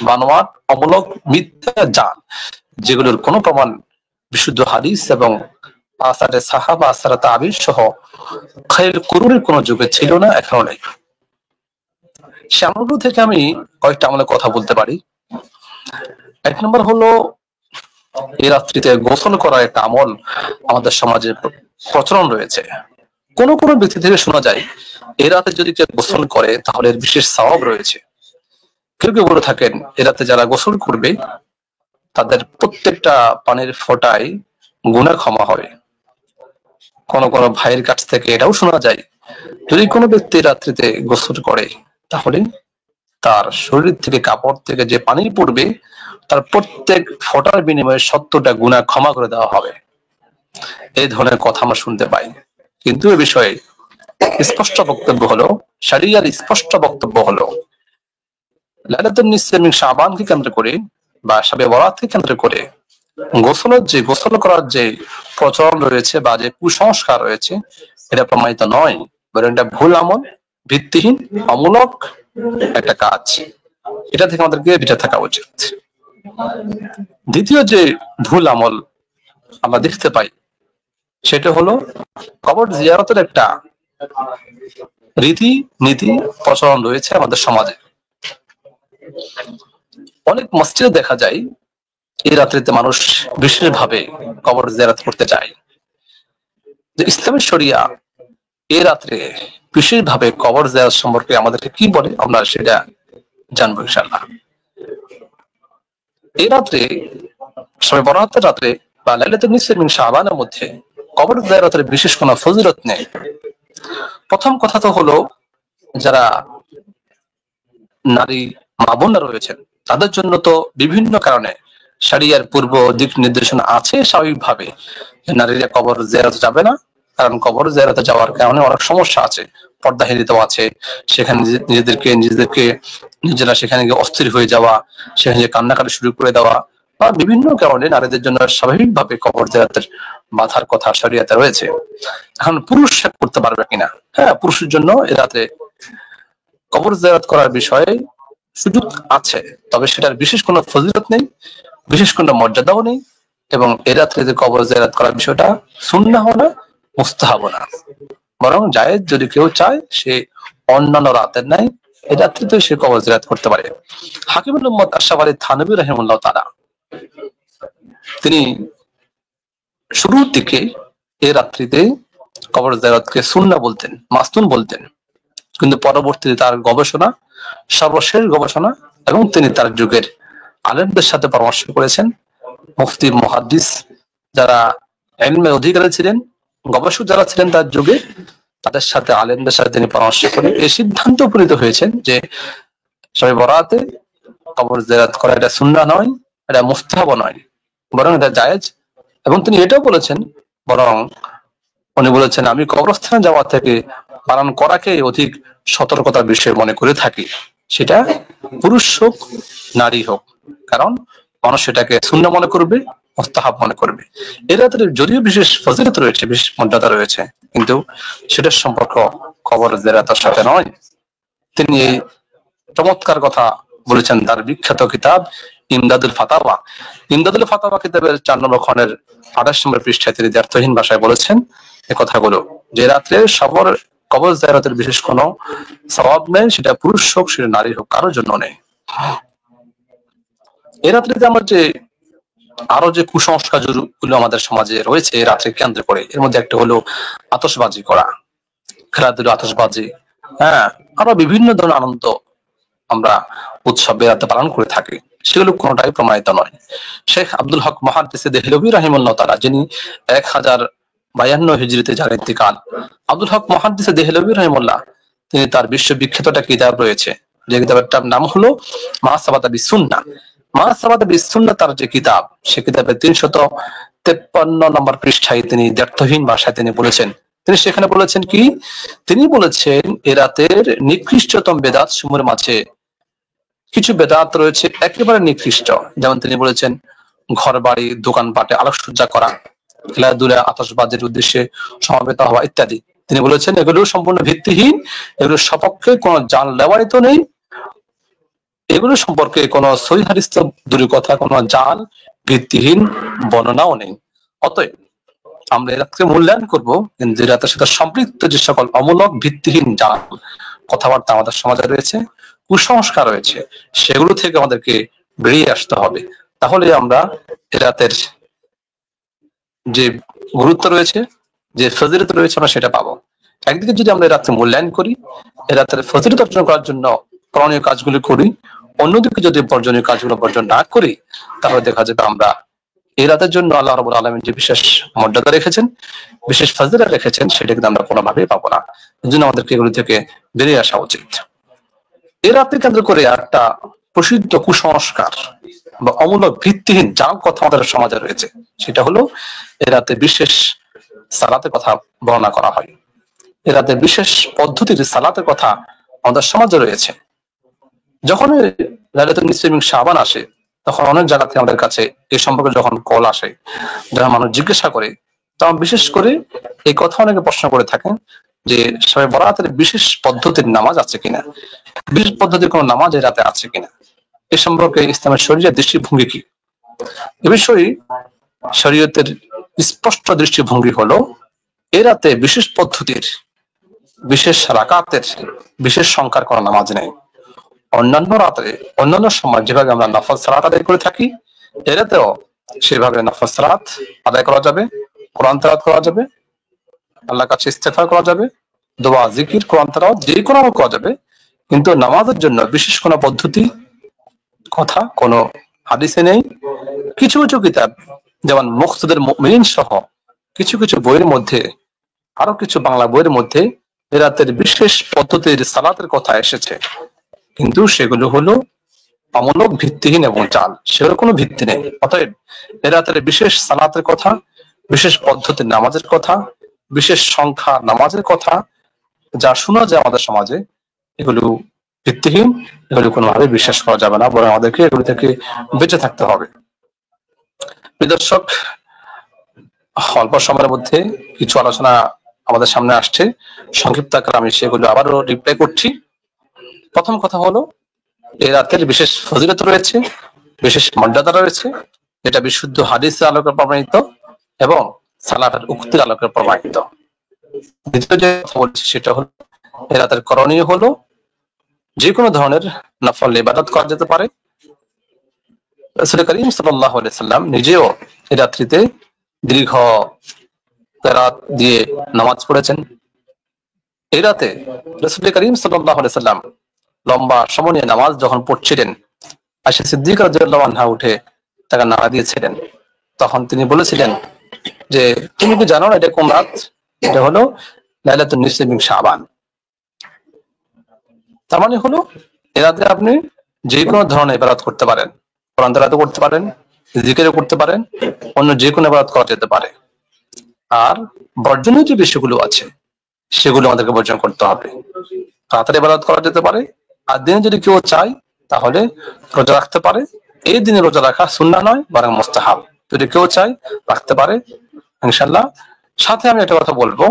বানোয়াট, অমূলক, মিথ্যা, জাল, যেগুলোর কোনো প্রমাণ বিশুদ্ধ হাদিস এবং আসারে সাহাবা, আসারে তাবিঈন সহ খায়রুল কুরুনের কোন যুগে ছিল না, এখনো নেই। সে আমলগুলো থেকে আমি কয়েকটা আমলের কথা বলতে পারি। এক নম্বর হলো এই রাত্রিতে গোসল করার একটা আমল আমাদের সমাজে প্রচলন রয়েছে। কোন কোন ব্যক্তি থেকে শোনা যায় এই রাতে যদি কেউ গোসল করে তাহলে এর বিশেষ সওয়াব রয়েছে। কেউ কেউ বলে থাকেন এ রাতে যারা গোসল করবে তাদের প্রত্যেকটা পানির ফোঁটায় গুনাহ ক্ষমা হবে। কোন কোন ভাইয়ের কাছ থেকে এটাও শোনা যায় যদি কোনো ব্যক্তি রাত্রিতে গোসল করে তাহলে তার শরীর থেকে, কাপড় থেকে যে পানি পড়বে তার প্রত্যেক ফোঁটার বিনিময়ে 70টা গুনাহ ক্ষমা করে দেওয়া হবে। এই ধরনের কথা আমরা শুনতে পাই, কিন্তু এ বিষয়ে স্পষ্ট বক্তব্য হলো, শরিয়ার স্পষ্ট বক্তব্য হলো, লাইলাতুন নিসফ মিন শাবানকে কেন্দ্র করে বা শবে বরাতকে কেন্দ্র করে গোসল করার যে প্রচলন রয়েছে বা যে কুসংস্কার রয়েছে, এটা প্রমাণিত নয়, বরং এটা ভুল আমল, ভিত্তিহীন, অমূলক একটা কাজ। এটা থেকে আমাদেরকে বিরত থাকা উচিত। দ্বিতীয় যে ভুল আমল আমরা দেখতে পাই সেটা হলো কবর জিয়ারতের একটা রীতি নীতি প্রচলন রয়েছে আমাদের সমাজে। অনেক মসজিদে দেখা যায় এই রাত্রিতে মানুষ বিশেষভাবে কবর জিয়ারত করতে যায়। যে ইসলামের শরিয়া এই রাত্রে বিশেষভাবে কবর জিয়ারত সম্পর্কে আমাদেরকে কি বলে আমরা সেটা জানবো ইনশাআল্লাহ। এই রাত্রে, শবে বরাতের রাত্রে বা লাইলাতুন নিসফ মিন শাবানের মধ্যে কবর জিয়ারতের বিশেষ কোনো ফজিলত নেই। প্রথম কথা তো হলো যারা নারী মা বোনরা রয়েছেন তাদের জন্য তো বিভিন্ন কারণে শরিয়ার পূর্ব দিক নির্দেশনা আছে স্বাভাবিকভাবে, নারীরা কবর জিয়ারতে যাবে না, কারণ কবর জিয়ারতে যাওয়ার কারণে অনেক সমস্যা আছে, পর্দাহীনতাও আছে, সেখানে নিজেরা সেখানে গিয়ে অস্থির হয়ে যাওয়া, সেখানে কান্নাকাটি শুরু করে দেওয়া, বা বিভিন্ন কারণে নারীদের জন্য স্বাভাবিকভাবে কবর জিয়ারতের বাধার কথা শরিয়াতে রয়েছে। এখন পুরুষ করতে পারবে কিনা? হ্যাঁ, পুরুষের জন্য এ রাতে কবর জিয়ারত করার বিষয়ে সুযোগ আছে, তবে সেটার বিশেষ কোনো ফজিলত নেই, বিশেষ কোনো মর্যাদাও নেই, এবং এ রাত্রে যে কবর জিয়ারত করার বিষয়টা সুন্নাহ না, মুস্তাহাব না, বরং জায়েজ। যদি কেউ চায় সে অন্যান্য রাতের নাই এই রাত্রিতে সে কবর জিয়ারত করতে পারে। হাকিমুল উম্মত আশরাফ আলী থানভী রাহিমাহুল্লাহ তাআলা তিনি শুরুর দিকে এই রাত্রিতে কবর জিয়ারতকে সুন্নাহ বলতেন, মাসনুন বলতেন, কিন্তু পরবর্তীতে তার গবেষণা, সর্বশেষ গবেষণা, এবং তিনি তার যুগের আলেমদের সাথে পরামর্শ করেছেন, মুফতি, মুহাদ্দিস যারা ইলমের অধিকারী ছিলেন, গবেষক যারা ছিলেন তার যুগে, তাদের সাথে আলেমদের সাথে তিনি পরামর্শ করে এই সিদ্ধান্ত উপনীত হয়েছেন যে শবে বরাতে কবর জিয়ারত করা এটা সুন্নাহ নয়, এটা মুস্তাহাব নয়, বরং এটা জায়েজ। এবং তিনি এটাও বলেছেন, বরং উনি বলেছেন আমি কবরস্থানে যাওয়া থেকে পালন করাকে অধিক সতর্কতার বিষয় মনে করে থাকি, সেটা পুরুষ হোক নারী হোক, কারণ মানুষ এটাকে সুন্নাহ মনে করবে, মুস্তাহাব মনে করবে। এর রাতের যদিও বিশেষ ফজিলত রয়েছে, বিশেষ মর্যাদা রয়েছে, কিন্তু সেটার সম্পর্ক কবর জিয়ারতের সাথে নয়। তিনি এই চমৎকার কথা বলেছেন তার বিখ্যাত কিতাব ইমদাদুল ফাতাওয়া। ইমদাদুল ফাতাওয়া কিতাবের 4 নম্বর খণ্ডের 28 নম্বর পৃষ্ঠায় তিনি দ্ব্যর্থহীন ভাষায় বলেছেন এই কথাগুলো, যে রাত্রে কবর জিয়ারতের বিশেষ কোনো সওয়াব নেই, সেটা পুরুষ হোক সেটা নারী হোক, কারোর জন্য নেই। এই রাত্রিতে আমার যে আরো যে কুসংস্কার গুলো আমাদের সমাজে রয়েছে এই রাত্রে কেন্দ্র করে, এর মধ্যে একটা হলো আতশবাজি করা, খেলাধুলা, আতশবাজি, হ্যাঁ, আরো বিভিন্ন ধরনের আনন্দ আমরা উৎসবে রাতে পালন করে থাকি, সেগুলো কোনোটাই প্রমাণিত নয়। শেখ আব্দুল হক মুহাদ্দিস দেহলভী রাহিমাহুল্লাহ তাআলা, যিনি 1052 হিজরিতে যার ইন্তিকাল, আব্দুল হক মুহাদ্দিস দেহলভী রাহিমাহুল্লাহ, তিনি তার বিশ্ববিখ্যাত একটা কিতাব রয়েছে, যে কিতাবটার নাম হলো মা সাবাতা বিসুন্নাহ। মা সাবাতা বিসুন্নাহ তার যে কিতাব, সে কিতাবের 353 নম্বর পৃষ্ঠায় তিনি দ্ব্যর্থহীন ভাষায় তিনি বলেছেন, তিনি সেখানে বলেছেন কি, তিনি বলেছেন এ রাতের নিকৃষ্টতম বেদাত সমূহের মাঝে কিছু বেদাত রয়েছে একেবারে নিকৃষ্ট। যেমন তিনি বলেছেন ঘর বাড়ি দোকানপাটে আলোকসজ্জা করা, খেলাধুলা, আতশবাজির উদ্দেশ্যে সমবেত হওয়া ইত্যাদি। তিনি বলেছেন এগুলো সম্পূর্ণ ভিত্তিহীন, এগুলো সপক্ষে কোনো জাল রেওয়ায়েত নেই, এগুলো সম্পর্কে কোনো সহিহ হাদিস তো দূরের কথা, কোনো জাল ভিত্তিহীন বর্ণনাও নেই। অতএব আমরা এর রাতকে মূল্যায়ন করবো, যে রাতের সাথে সম্পৃক্ত যে সকল অমূলক ভিত্তিহীন জাল কথাবার্তা আমাদের সমাজে রয়েছে, কুসংস্কার রয়েছে, সেগুলো থেকে আমাদেরকে বেরিয়ে আসতে হবে। তাহলে আমরা এ রাতের যে গুরুত্ব রয়েছে, যে ফজিলত রয়েছে, আমরা সেটা পাবো। একদিকে যদি আমরা এ রাত্রে মূল্যায়ন করি, এ রাতের ফজিলত অর্জন করার জন্য করণীয় কাজগুলি করি, অন্যদিকে যদি বর্জনীয় কাজগুলো বর্জন না করি, তাহলে দেখা যাবে আমরা এই রাতের জন্য আল্লাহ রাব্বুল আলামিন যে বিশেষ মর্যাদা রেখেছেন, বিশেষ ফজিলত রেখেছেন, সেটা কিন্তু আমরা কোনোভাবেই পাবো না। এই জন্য আমাদেরকে এগুলো থেকে বেরিয়ে আসা উচিত। এই রাতকে কেন্দ্র করে একটা প্রসিদ্ধ কুসংস্কার বা অমূলক ভিত্তিহীন জাল কথা আমাদের সমাজে রয়েছে, সেটা হলো এ রাতে বিশেষ সালাতের কথা বর্ণনা করা হয়। এ রাতে বিশেষ পদ্ধতির সালাতের কথা আমাদের সমাজে রয়েছে। যখন লাইলাতুন নিসফ এবং শাবান আসে, তখন অনেক জায়গাতে আমাদের কাছে এই সম্পর্কে যখন কল আসে, যখন মানুষ জিজ্ঞাসা করে, তখন বিশেষ করে এই কথা অনেকে প্রশ্ন করে থাকেন যে শবে বরাতের বিশেষ পদ্ধতির নামাজ আছে কিনা, বিশেষ পদ্ধতির কোন নামাজ এই রাতে আছে কিনা, এ সম্পর্কে ইসলামের শরীয়তের দৃষ্টিভঙ্গি কি। এ বিষয়ে শরীয়তের স্পষ্ট দৃষ্টিভঙ্গি হলো এ রাতে বিশেষ পদ্ধতির, বিশেষ রাকাতের, বিশেষ সংখ্যার কোন নামাজ নেই। অন্যান্য রাতে, অন্যান্য সময় যেভাবে আমরা নফল সালাত আদায় করে থাকি, এ রাতেও সেভাবে নফল সালাত আদায় করা যাবে, কোরআন তেলাওয়াত করা যাবে, আল্লাহর কাছে ইস্তেগফার করা যাবে, দোয়া, জিকির, কোরআন তেলাওয়াত যে কোনো করা যাবে। কিন্তু নামাজের জন্য বিশেষ কোনো পদ্ধতি কথা কোনো হাদিসে নেই। কিছু কিছু কিতাব, যেমন মুক্তদের মুমিন সহ কিছু কিছু বইয়ের মধ্যে, আরো কিছু বাংলা বইয়ের মধ্যে এ রাতের বিশেষ পদ্ধতির সালাতের কথা এসেছে, কিন্তু সেগুলো হলো অমূলক, ভিত্তিহীন এবং জাল, সেগুলো কোনো ভিত্তি নেই। অতএব এ রাতের বিশেষ সালাতের কথা, বিশেষ পদ্ধতির নামাজের কথা, বিশেষ সংখ্যা নামাজের কথা যা শোনা যায় আমাদের সমাজে, এগুলো ভিত্তিহীন, এগুলো কোনোভাবে বিশ্বাস করা যাবে না, বরং আমাদেরকে এগুলো থেকে বেঁচে থাকতে হবে। প্রিয় দর্শক, অল্প সময়ের মধ্যে কিছু আলোচনা আমাদের সামনে আসছে, সংক্ষিপ্ত আকারে আমি সেগুলো আবারও রিপ্লাই করছি। প্রথম কথা হলো এই রাতের বিশেষ ফজিলত রয়েছে, বিশেষ মর্যাদা রয়েছে, যেটা বিশুদ্ধ হাদিসের আলোকে প্রমাণিত এবং সালাতের উক্তির আলোকে প্রমাণিত। দ্বিতীয় যে কথা বলছি সেটা হলো এই রাতের করণীয় হলো যে কোনো ধরনের নফল ইবাদত করা যেতে পারে। রাসূল করিম সাল্লাল্লাহু আলাইহি সাল্লাম নিজেও এই রাত্রিতে দীর্ঘ রাত দিয়ে নামাজ পড়েছেন। এই রাতে রাসূল করিম সাল্লাল্লাহু আলাইহি সাল্লাম লম্বা সময় নিয়ে নামাজ যখন পড়ছিলেন, আয়েশা সিদ্দিকা রাদিয়াল্লাহু আনহা উঠে তাকে নাড়া দিয়েছিলেন। তখন তিনি বলেছিলেন যে তুমি কি জানো না এটা কোন রাত? এটা হলো লাইলাতুন নিসফি মিন শাবান। তার মানে হলো এ রাতে আপনি যে কোনো ধরনের ইবাদত করতে পারেন, কোরআন তেলাওয়াত করতে পারেন, জিকিরও করতে পারেন, অন্য যে কোনো ইবাদত করা যেতে পারে। আর বর্জনীয় যে বিষয়গুলো আছে সেগুলো আমাদেরকে বর্জন করতে হবে। রাতের ইবাদত করা যেতে পারে, আর দিনে যদি কেউ চায় তাহলে রোজা রাখতে পারে। এই দিনে রোজা রাখা সুন্নাহ নয়, বরং মুস্তাহাব। যদি কেউ চায় রাখতে পারে ইনশাআল্লাহ। সাথে আমি একটা কথা বলবো,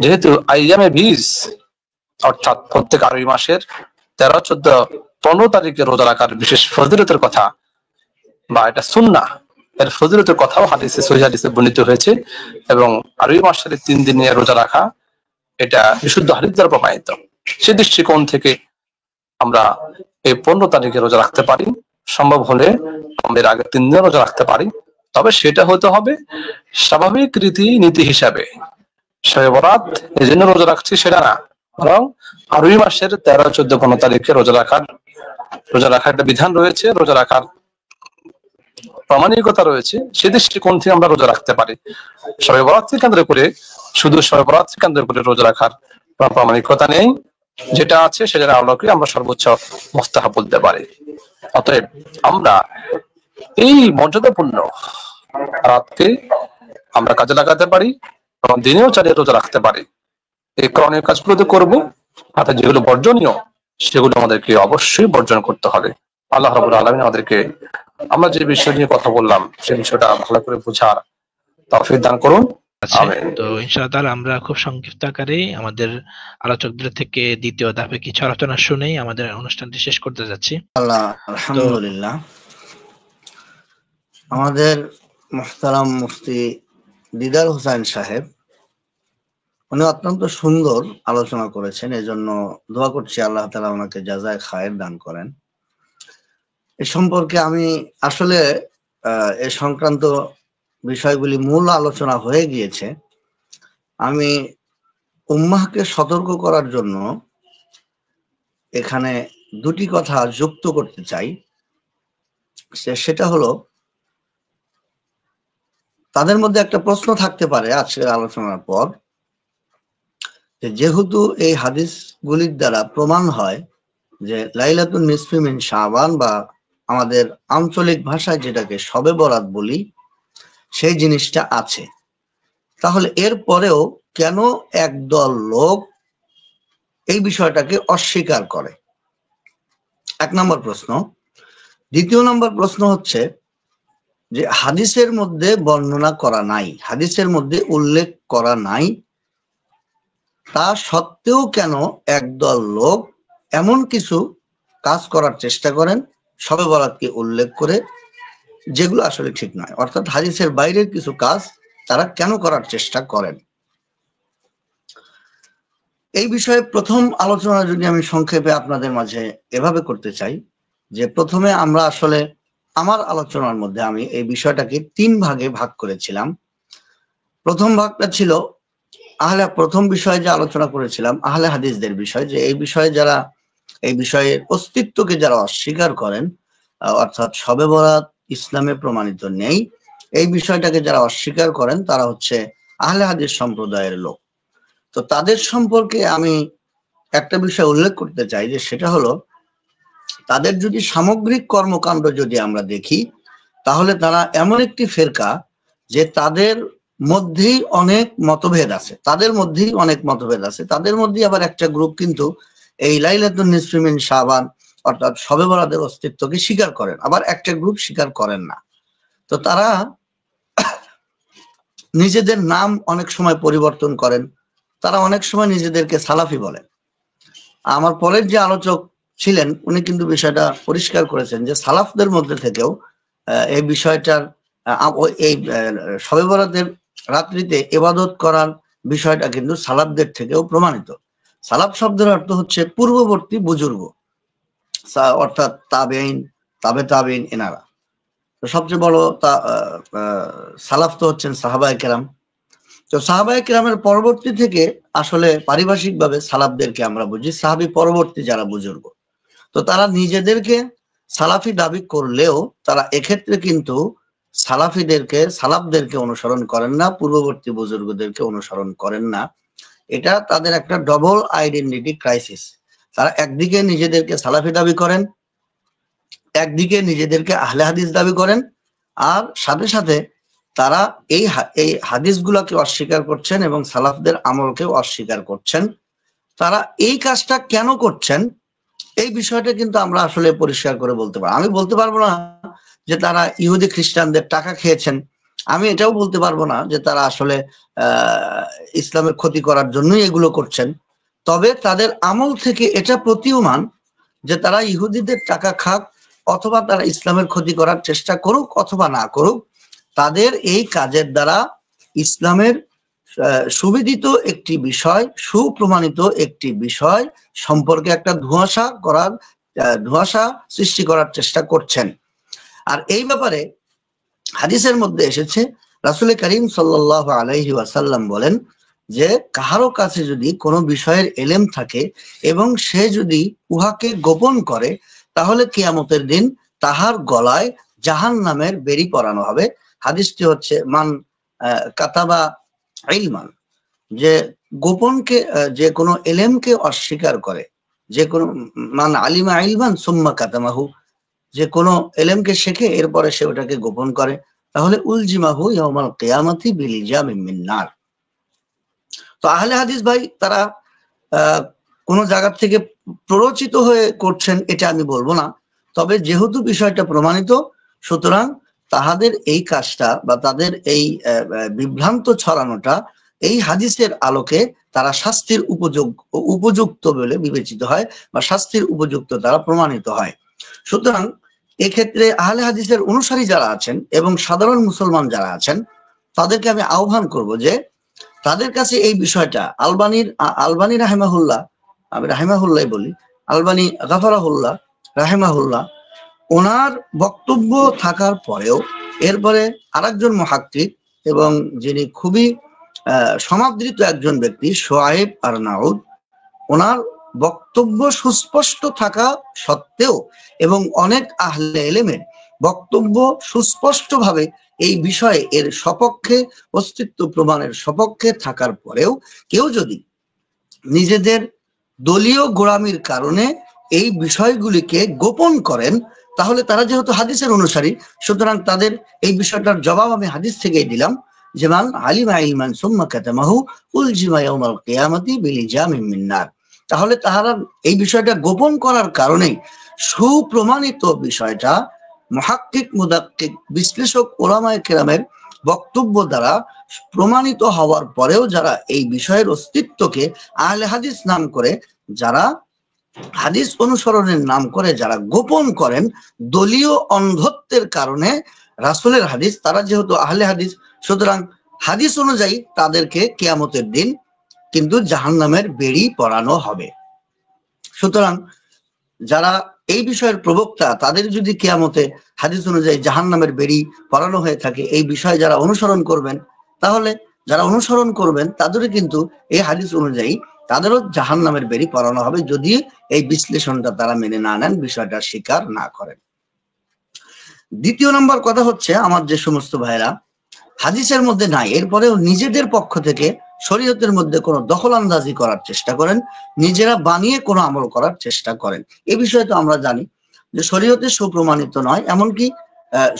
যেহেতু আইয়ামে বীজ অর্থাৎ প্রত্যেক আরবি মাসের 13, 14, 15 তারিখে রোজা রাখার বিশেষ ফজিলতের কথা বা এটা সুন্নাহ, এর ফজিলতের কথাও হাদিসে সহিহ হাদিসে বর্ণিত হয়েছে। এবং আরবি মাসের 3 দিনে রোজা রাখা এটা বিশুদ্ধ হাদিস দ্বারা প্রমাণিত। সে দৃষ্টিকোণ থেকে আমরা এই 15 তারিখে রোজা রাখতে পারি। সম্ভব হলে আমাদের আগে 3 দিন রোজা রাখতে পারি, তবে সেটা হতে হবে স্বাভাবিক রীতি হিসাবে। শবে বরাত এই জন্য রোজা রাখছি সেটা না, বরং আরবি মাসের 13, 14, 15 তারিখে রোজা রাখার একটা বিধান রয়েছে, রোজা রাখার প্রামাণিকতা রয়েছে। সে দৃষ্টিকোণ থেকে আমরা রোজা রাখতে পারি। শবে বরাতকে কেন্দ্র করে, শুধু শবে বরাতকে কেন্দ্র করে রোজা রাখার প্রামাণিকতা নেই। যেটা আছে সেটার আলোকে আমরা সর্বোচ্চ মুস্তাহাব বলতে পারি। অতএব আমরা এই মর্যাদাপূর্ণ রাতকে আমরা কাজে লাগাতে পারি এবং দিনেও চালিয়ে রোজা রাখতে পারি। এই করণীয় কাজগুলো তো করবো, অর্থাৎ যেগুলো বর্জনীয় সেগুলো আমাদেরকে অবশ্যই বর্জন করতে হবে। আল্লাহ রাব্বুল আলামিন আমাদেরকে আমরা যে বিষয় নিয়ে কথা বললাম সেই বিষয়টা ভালো করে বোঝার তৌফিক দান করুন। আমিন। তো ইনশাআল্লাহ আমরা খুব সংক্ষিপ্ত আকারে আমাদের আলোচকদের থেকে দ্বিতীয় ধাপে কিছু আলোচনা শুনেই আমাদের অনুষ্ঠানটি শেষ করতে যাচ্ছি। আলহামদুলিল্লাহ, আমাদের মুহতারাম মুফতি দিদার হোসেন সাহেব উনি অত্যন্ত সুন্দর আলোচনা করেছেন। এজন্য দোয়া করছি আল্লাহ তাআলা ওনাকে জাযায়ে খায়ের দান করেন। এ সম্পর্কে আমি আসলে এ সংক্রান্ত বিষয়গুলি মূল আলোচনা হয়ে গিয়েছে। আমি উম্মাহকে সতর্ক করার জন্য এখানে দুটি কথা যুক্ত করতে চাই। সেটা হলো, তাদের মধ্যে একটা প্রশ্ন থাকতে পারে আজকের আলোচনার পর, যেহেতু এই হাদিসগুলির দ্বারা প্রমাণ হয় যে লাইলাতুন নিসফি মিন শাবান বা আমাদের আঞ্চলিক ভাষায় যেটাকে শবে বরাত বলি সেই জিনিসটা আছে, তাহলে এর পরেও কেন একদল লোক এই বিষয়টাকে অস্বীকার করে? 1 নম্বর প্রশ্ন। দ্বিতীয় নম্বর প্রশ্ন হচ্ছে যে হাদিসের মধ্যে বর্ণনা করা নাই, হাদিসের মধ্যে উল্লেখ করা নাই, তা সত্ত্বেও কেন একদল লোক এমন কিছু কাজ করার চেষ্টা করেন শবে বরাতকে উল্লেখ করে, যেগুলো আসলে ঠিক নয়, অর্থাৎ হাদিসের বাইরের কিছু কাজ তারা কেন করার চেষ্টা করেন? এই বিষয়ে প্রথম আলোচনা যদি আমি সংক্ষেপে আপনাদের মাঝে এভাবে করতে চাই যে প্রথমে আমরা আসলে আমার আলোচনার মধ্যে আমি এই বিষয়টাকে 3 ভাগে ভাগ করেছিলাম। প্রথম ভাগটা ছিল প্রথম বিষয়ে যে আলোচনা করেছিলাম আহলে হাদিসদের বিষয়, যে এই বিষয়ে যারা এই বিষয়ের অস্তিত্বকে যারা অস্বীকার করেন, অর্থাৎ শবে বরাত ইসলামে প্রমাণিত নেই, এই বিষয়টাকে যারা অস্বীকার করেন তারা হচ্ছে আহলে হাদিস সম্প্রদায়ের লোক। তো তাদের সম্পর্কে আমি একটা বিষয় উল্লেখ করতে চাই, যে সেটা হলো তাদের যদি সামগ্রিক কর্মকাণ্ড যদি আমরা দেখি তাহলে তারা এমন একটি ফেরকা যে তাদের মধ্যেই অনেক মতভেদ আছে, তাদের মধ্যেই আবার একটা গ্রুপ কিন্তু এই লাইলাতুন নিসফি মিন শাবান অর্থাৎ শবে বরাতের অস্তিত্বকে স্বীকার করেন, আবার একটা গ্রুপ স্বীকার করেন না। তো তারা নিজেদের নাম অনেক সময় পরিবর্তন করেন, তারা অনেক সময় নিজেদেরকে সালাফি বলেন। আমার পরের যে আলোচক ছিলেন উনি কিন্তু বিষয়টা পরিষ্কার করেছেন যে সালাফদের মধ্যে থেকেও এই বিষয়টার এই শবে বরাতের রাত্রিতে ইবাদত করার বিষয়টা কিন্তু সালাফদের থেকেও প্রমাণিত। সালাফ শব্দের অর্থ হচ্ছে পূর্ববর্তী বুজুর্গ, অর্থাৎ তাবেঈন, তাবেঈন এনারা। তো সবচেয়ে বড় সালাফ তো হচ্ছেন সাহাবায়ে কেরাম। তো সাহাবায়ে কেরামের পরবর্তী থেকে আসলে পারিভাষিকভাবে সালাফদেরকে আমরা বুঝি সাহাবী পরবর্তী যারা বুজুর্গ। তো তারা নিজেদেরকে সালাফি দাবি করলেও তারা এক্ষেত্রে কিন্তু সালাফদেরকে অনুসরণ করেন না, পূর্ববর্তী বুজুর্গদেরকে অনুসরণ করেন না। এটা তাদের একটা ডবল আইডেন্টিটি ক্রাইসিস। তারা একদিকে নিজেদেরকে সালাফি দাবি করেন, একদিকে নিজেদেরকে আহলে হাদিস দাবি করেন, আর সাথে সাথে তারা এই হাদিসগুলোকে অস্বীকার করছেন এবং সালাফদের আমলকেও অস্বীকার করছেন। তারা এই কাজটা কেন করছেন এই বিষয়টা কিন্তু আমরা আসলে পরিষ্কার করে বলতে পারি। আমি বলতে পারবো না যে তারা ইহুদি খ্রিস্টানদের টাকা খেয়েছেন, আমি এটাও বলতে পারবো না যে তারা আসলে ইসলামের ক্ষতি করার জন্যই এগুলো করছেন। তবে তাদের আমল থেকে এটা প্রতীয়মান যে তারা ইহুদিদের টাকা খাক অথবা তারা ইসলামের ক্ষতি করার চেষ্টা করুক অথবা না করুক, তাদের এই কাজের দ্বারা ইসলামের সুবিদিত একটি বিষয়, সুপ্রমাণিত একটি বিষয় সম্পর্কে একটা ধোঁয়াশা সৃষ্টি করার চেষ্টা করছেন। আর এই ব্যাপারে হাদিসের মধ্যে এসেছে, রাসূল করিম সাল্লাল্লাহু আলাইহি ওয়াসাল্লাম বলেন যে কাহারো কাছে যদি কোনো বিষয়ের এলেম থাকে এবং সে যদি উহাকে গোপন করে, তাহলে কিয়ামতের দিন তাহার গলায় জাহান্নামের বেড়ি পরানো হবে। হাদিসটি হচ্ছে মান কাতাবা ইলমান, যে গোপনকে, যে কোনো এলেমকে অস্বীকার করে, যে কোনো মান আলিমা ইলমান সুম্মা কাতামাহু, যে কোনো এলেমকে শেখে এরপরে সে ওটাকে গোপন করে, তাহলে উলজিমাহু ইয়াউমাল কিয়ামাতি বিলিজামিন মিন নার। তো আহলে হাদিস ভাই তারা কোনো জায়গা থেকে প্ররোচিত হয়ে করছেন এটা আমি বলবো না, তবে যেহেতু বিষয়টা প্রমাণিত, সুতরাং তাহাদের এই কাজটা বা তাদের এই বিভ্রান্ত ছড়ানোটা এই হাদিসের আলোকে তারা শাস্তির উপযুক্ত বলে বিবেচিত হয় বা শাস্তির উপযুক্ত তারা প্রমাণিত হয়। সুতরাং এক্ষেত্রে আহলে হাদিসের অনুসারী যারা আছেন এবং সাধারণ মুসলমান যারা আছেন, তাদেরকে আমি আহ্বান করব যে তাদের কাছে এই বিষয়টা আলবানী রাহিমাহুল্লাহ, আমি রাহিমাহুল্লাহ বলি, আলবানী গাফারাহুল্লাহ রাহিমাহুল্লাহ, ওনার বক্তব্য থাকার পরেও এরপরে আরেকজন মুহাক্কিক এবং যিনি খুবই সমাদৃত একজন ব্যক্তি শোয়েব আরনাউদ, ওনার বক্তব্য সুস্পষ্ট থাকা সত্ত্বেও এবং অনেক আহলে ইলমের বক্তব্য সুস্পষ্টভাবে এই বিষয়ে এর সপক্ষে, অস্তিত্ব প্রমাণের সপক্ষে থাকার পরেও কেউ যদি নিজেদের দলীয় গোড়ামির কারণে এই বিষয়গুলিকে গোপন করেন, তাহলে তারা যেহেতু হাদিসের অনুসারী, সুতরাং তাদের এই বিষয়টার জবাব আমি হাদিস থেকেই দিলাম, যেমন আলিমা ইলমান সুম্মা কাতামাহু উলজিমা ইয়াউমাল কিয়ামাতি বিলিজামিন মিন নার। তাহলে তাহারা এই বিষয়টা গোপন করার কারণেই সুপ্রমাণিত বিষয়টা মুহাক্কিক মুদাক্কিক বিশ্লেষক ওলামায়ে কেরামের বক্তব্য দ্বারা প্রমাণিত হওয়ার পরেও যারা এই বিষয়ের অস্তিত্বকে আহলে হাদিস নাম করে, যারা হাদিস অনুসরণের নাম করে যারা গোপন করেন দলীয় অন্ধত্বের কারণে রাসূলের হাদিস, তারা যেহেতু আহলে হাদিস, সুতরাং হাদিস অনুযায়ী তাদেরকে কিয়ামতের দিন কিন্তু জাহান্নামের বেড়ি পরানো হবে। সুতরাং যারা এই বিষয়ের প্রবক্তা, তাদের যদি কিয়ামতে হাদিস অনুযায়ী জাহান্নামের বেড়ি পরানো হয়ে থাকে, এই বিষয়ে যারা অনুসরণ করবেন, তাহলে যারা অনুসরণ করবেন তাদেরও কিন্তু এই হাদিস অনুযায়ী তাদেরও জাহান্নামের বেড়ি পরানো হবে, যদি এই বিশ্লেষণটা তারা মেনে না নেন, বিষয়টা স্বীকার না করেন। দ্বিতীয় নম্বর কথা হচ্ছে, আমার যে সমস্ত ভাইরা হাদিসের মধ্যে নাই, এরপরেও নিজেদের পক্ষ থেকে শরীয়তের মধ্যে কোনো দখলআন্দাজি করার চেষ্টা করেন, নিজেরা বানিয়ে কোনো আমল করার চেষ্টা করেন। এই বিষয়ে তো আমরা জানি যে শরীয়তে সুপ্রমাণিত নয়, এমনকি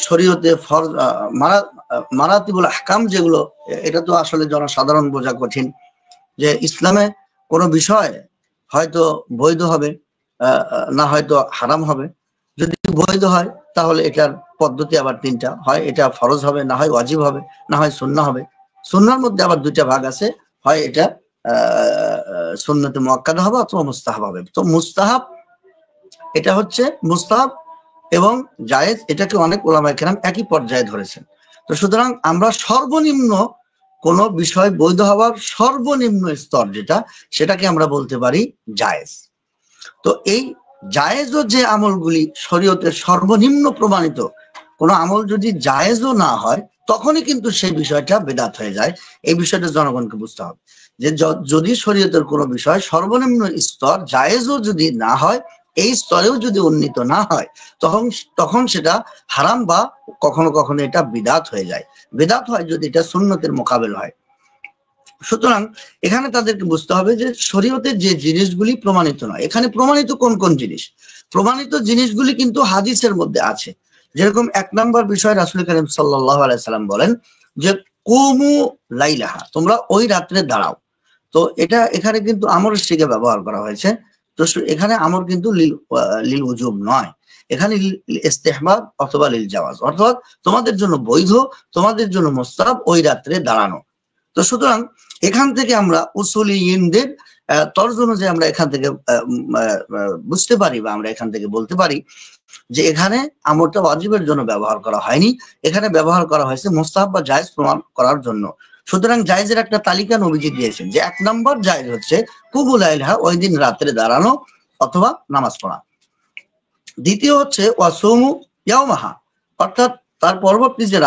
শরীয়তে মারাতিবুল আহকাম যেগুলো, এটা তো আসলে জনসাধারণ বোঝা কঠিন, যে ইসলামে কোনো বিষয় হয়তো বৈধ হবে, না হয়তো হারাম হবে। যদি বৈধ হয় তাহলে এটার পদ্ধতি আবার তিনটা হয়, এটা ফরজ হবে, না হয় ওয়াজিব হবে, না হয় সুন্নাহ হবে। সুন্নাহর মধ্যে আবার দুইটা ভাগ আছে, হয় এটা সুন্নতে মুআক্কাদা হবে অথবা মুস্তাহাব হবে। তো মুস্তাহাব, এটা হচ্ছে মুস্তাহাব এবং জায়েজ, এটাকে অনেক উলামায়ে কেরাম একই পর্যায়ে ধরেছেন। তো সুতরাং আমরা সর্বনিম্ন কোন বিষয় বৈধ হওয়ার সর্বনিম্ন স্তর যেটা, সেটাকে আমরা বলতে পারি জায়েজ। তো এই জায়েজও যে আমলগুলি শরীয়তের সর্বনিম্ন প্রমাণিত, কোন আমল যদি জায়েজও না হয় তখনই কিন্তু সেই বিষয়টা বেদাত হয়ে যায়। এই বিষয়টা জনগণকে বুঝতে হবে যে যদি শরীয়তের কোনো বিষয় সর্বনিম্ন স্তর জায়েজও যদি না হয়, এই স্তরেও যদি উন্নীত না হয় তখন সেটা হারাম বা কখনো কখনো এটা বিদাত হয়ে যায়। বিদাত হয় যদি এটা সুন্নতের মোকাবেলা হয়। সুতরাং এখানে তাদেরকে বুঝতে হবে যে শরীয়তের যে জিনিসগুলি প্রমাণিত নয়, এখানে প্রমাণিত কোন কোন জিনিস? প্রমাণিত জিনিসগুলি কিন্তু হাদিসের মধ্যে আছে। যেরকম 1 নম্বর বিষয় রাসূল করিম সাল্লাল্লাহু আলাইহি সাল্লাম বলেন যে কুমু লাইলাহা, তোমরা ওই রাত্রে দাঁড়াও। তো এটা এখানে কিন্তু আমরের শিগে ব্যবহার করা হয়েছে। তো এখানে আমর কিন্তু লিল উজুব নয়, এখানে ইস্তেহবাব অথবা লিল জাওয়াজ, অর্থাৎ তোমাদের জন্য বৈধ, তোমাদের জন্য মুস্তাহাব ওই রাত্রে দাঁড়ানো। তো সুতরাং এখান থেকে আমরা উসুলিয়িনদের তর্জ অনুযায়ী আমরা এখান থেকে বুঝতে পারি বা আমরা এখান থেকে বলতে পারি যে এখানে আমরটা ওয়াজিবের জন্য ব্যবহার করা হয়নি, এখানে ব্যবহার করা হয়েছে মুস্তাহাব বা জায়েজ প্রমাণ করার জন্য। সুতরাং জায়েজের একটা তালিকা নবীজি দিয়েছেন যে 1 নম্বর জায়েজ হচ্ছে কুবুল আইলহা, ওই দিন রাত্রে দাঁড়ানো অথবা নামাজ পড়া। দ্বিতীয় হচ্ছে ওয়াসুমু ইয়াউমাহা, অর্থাৎ তার পরবর্তী যে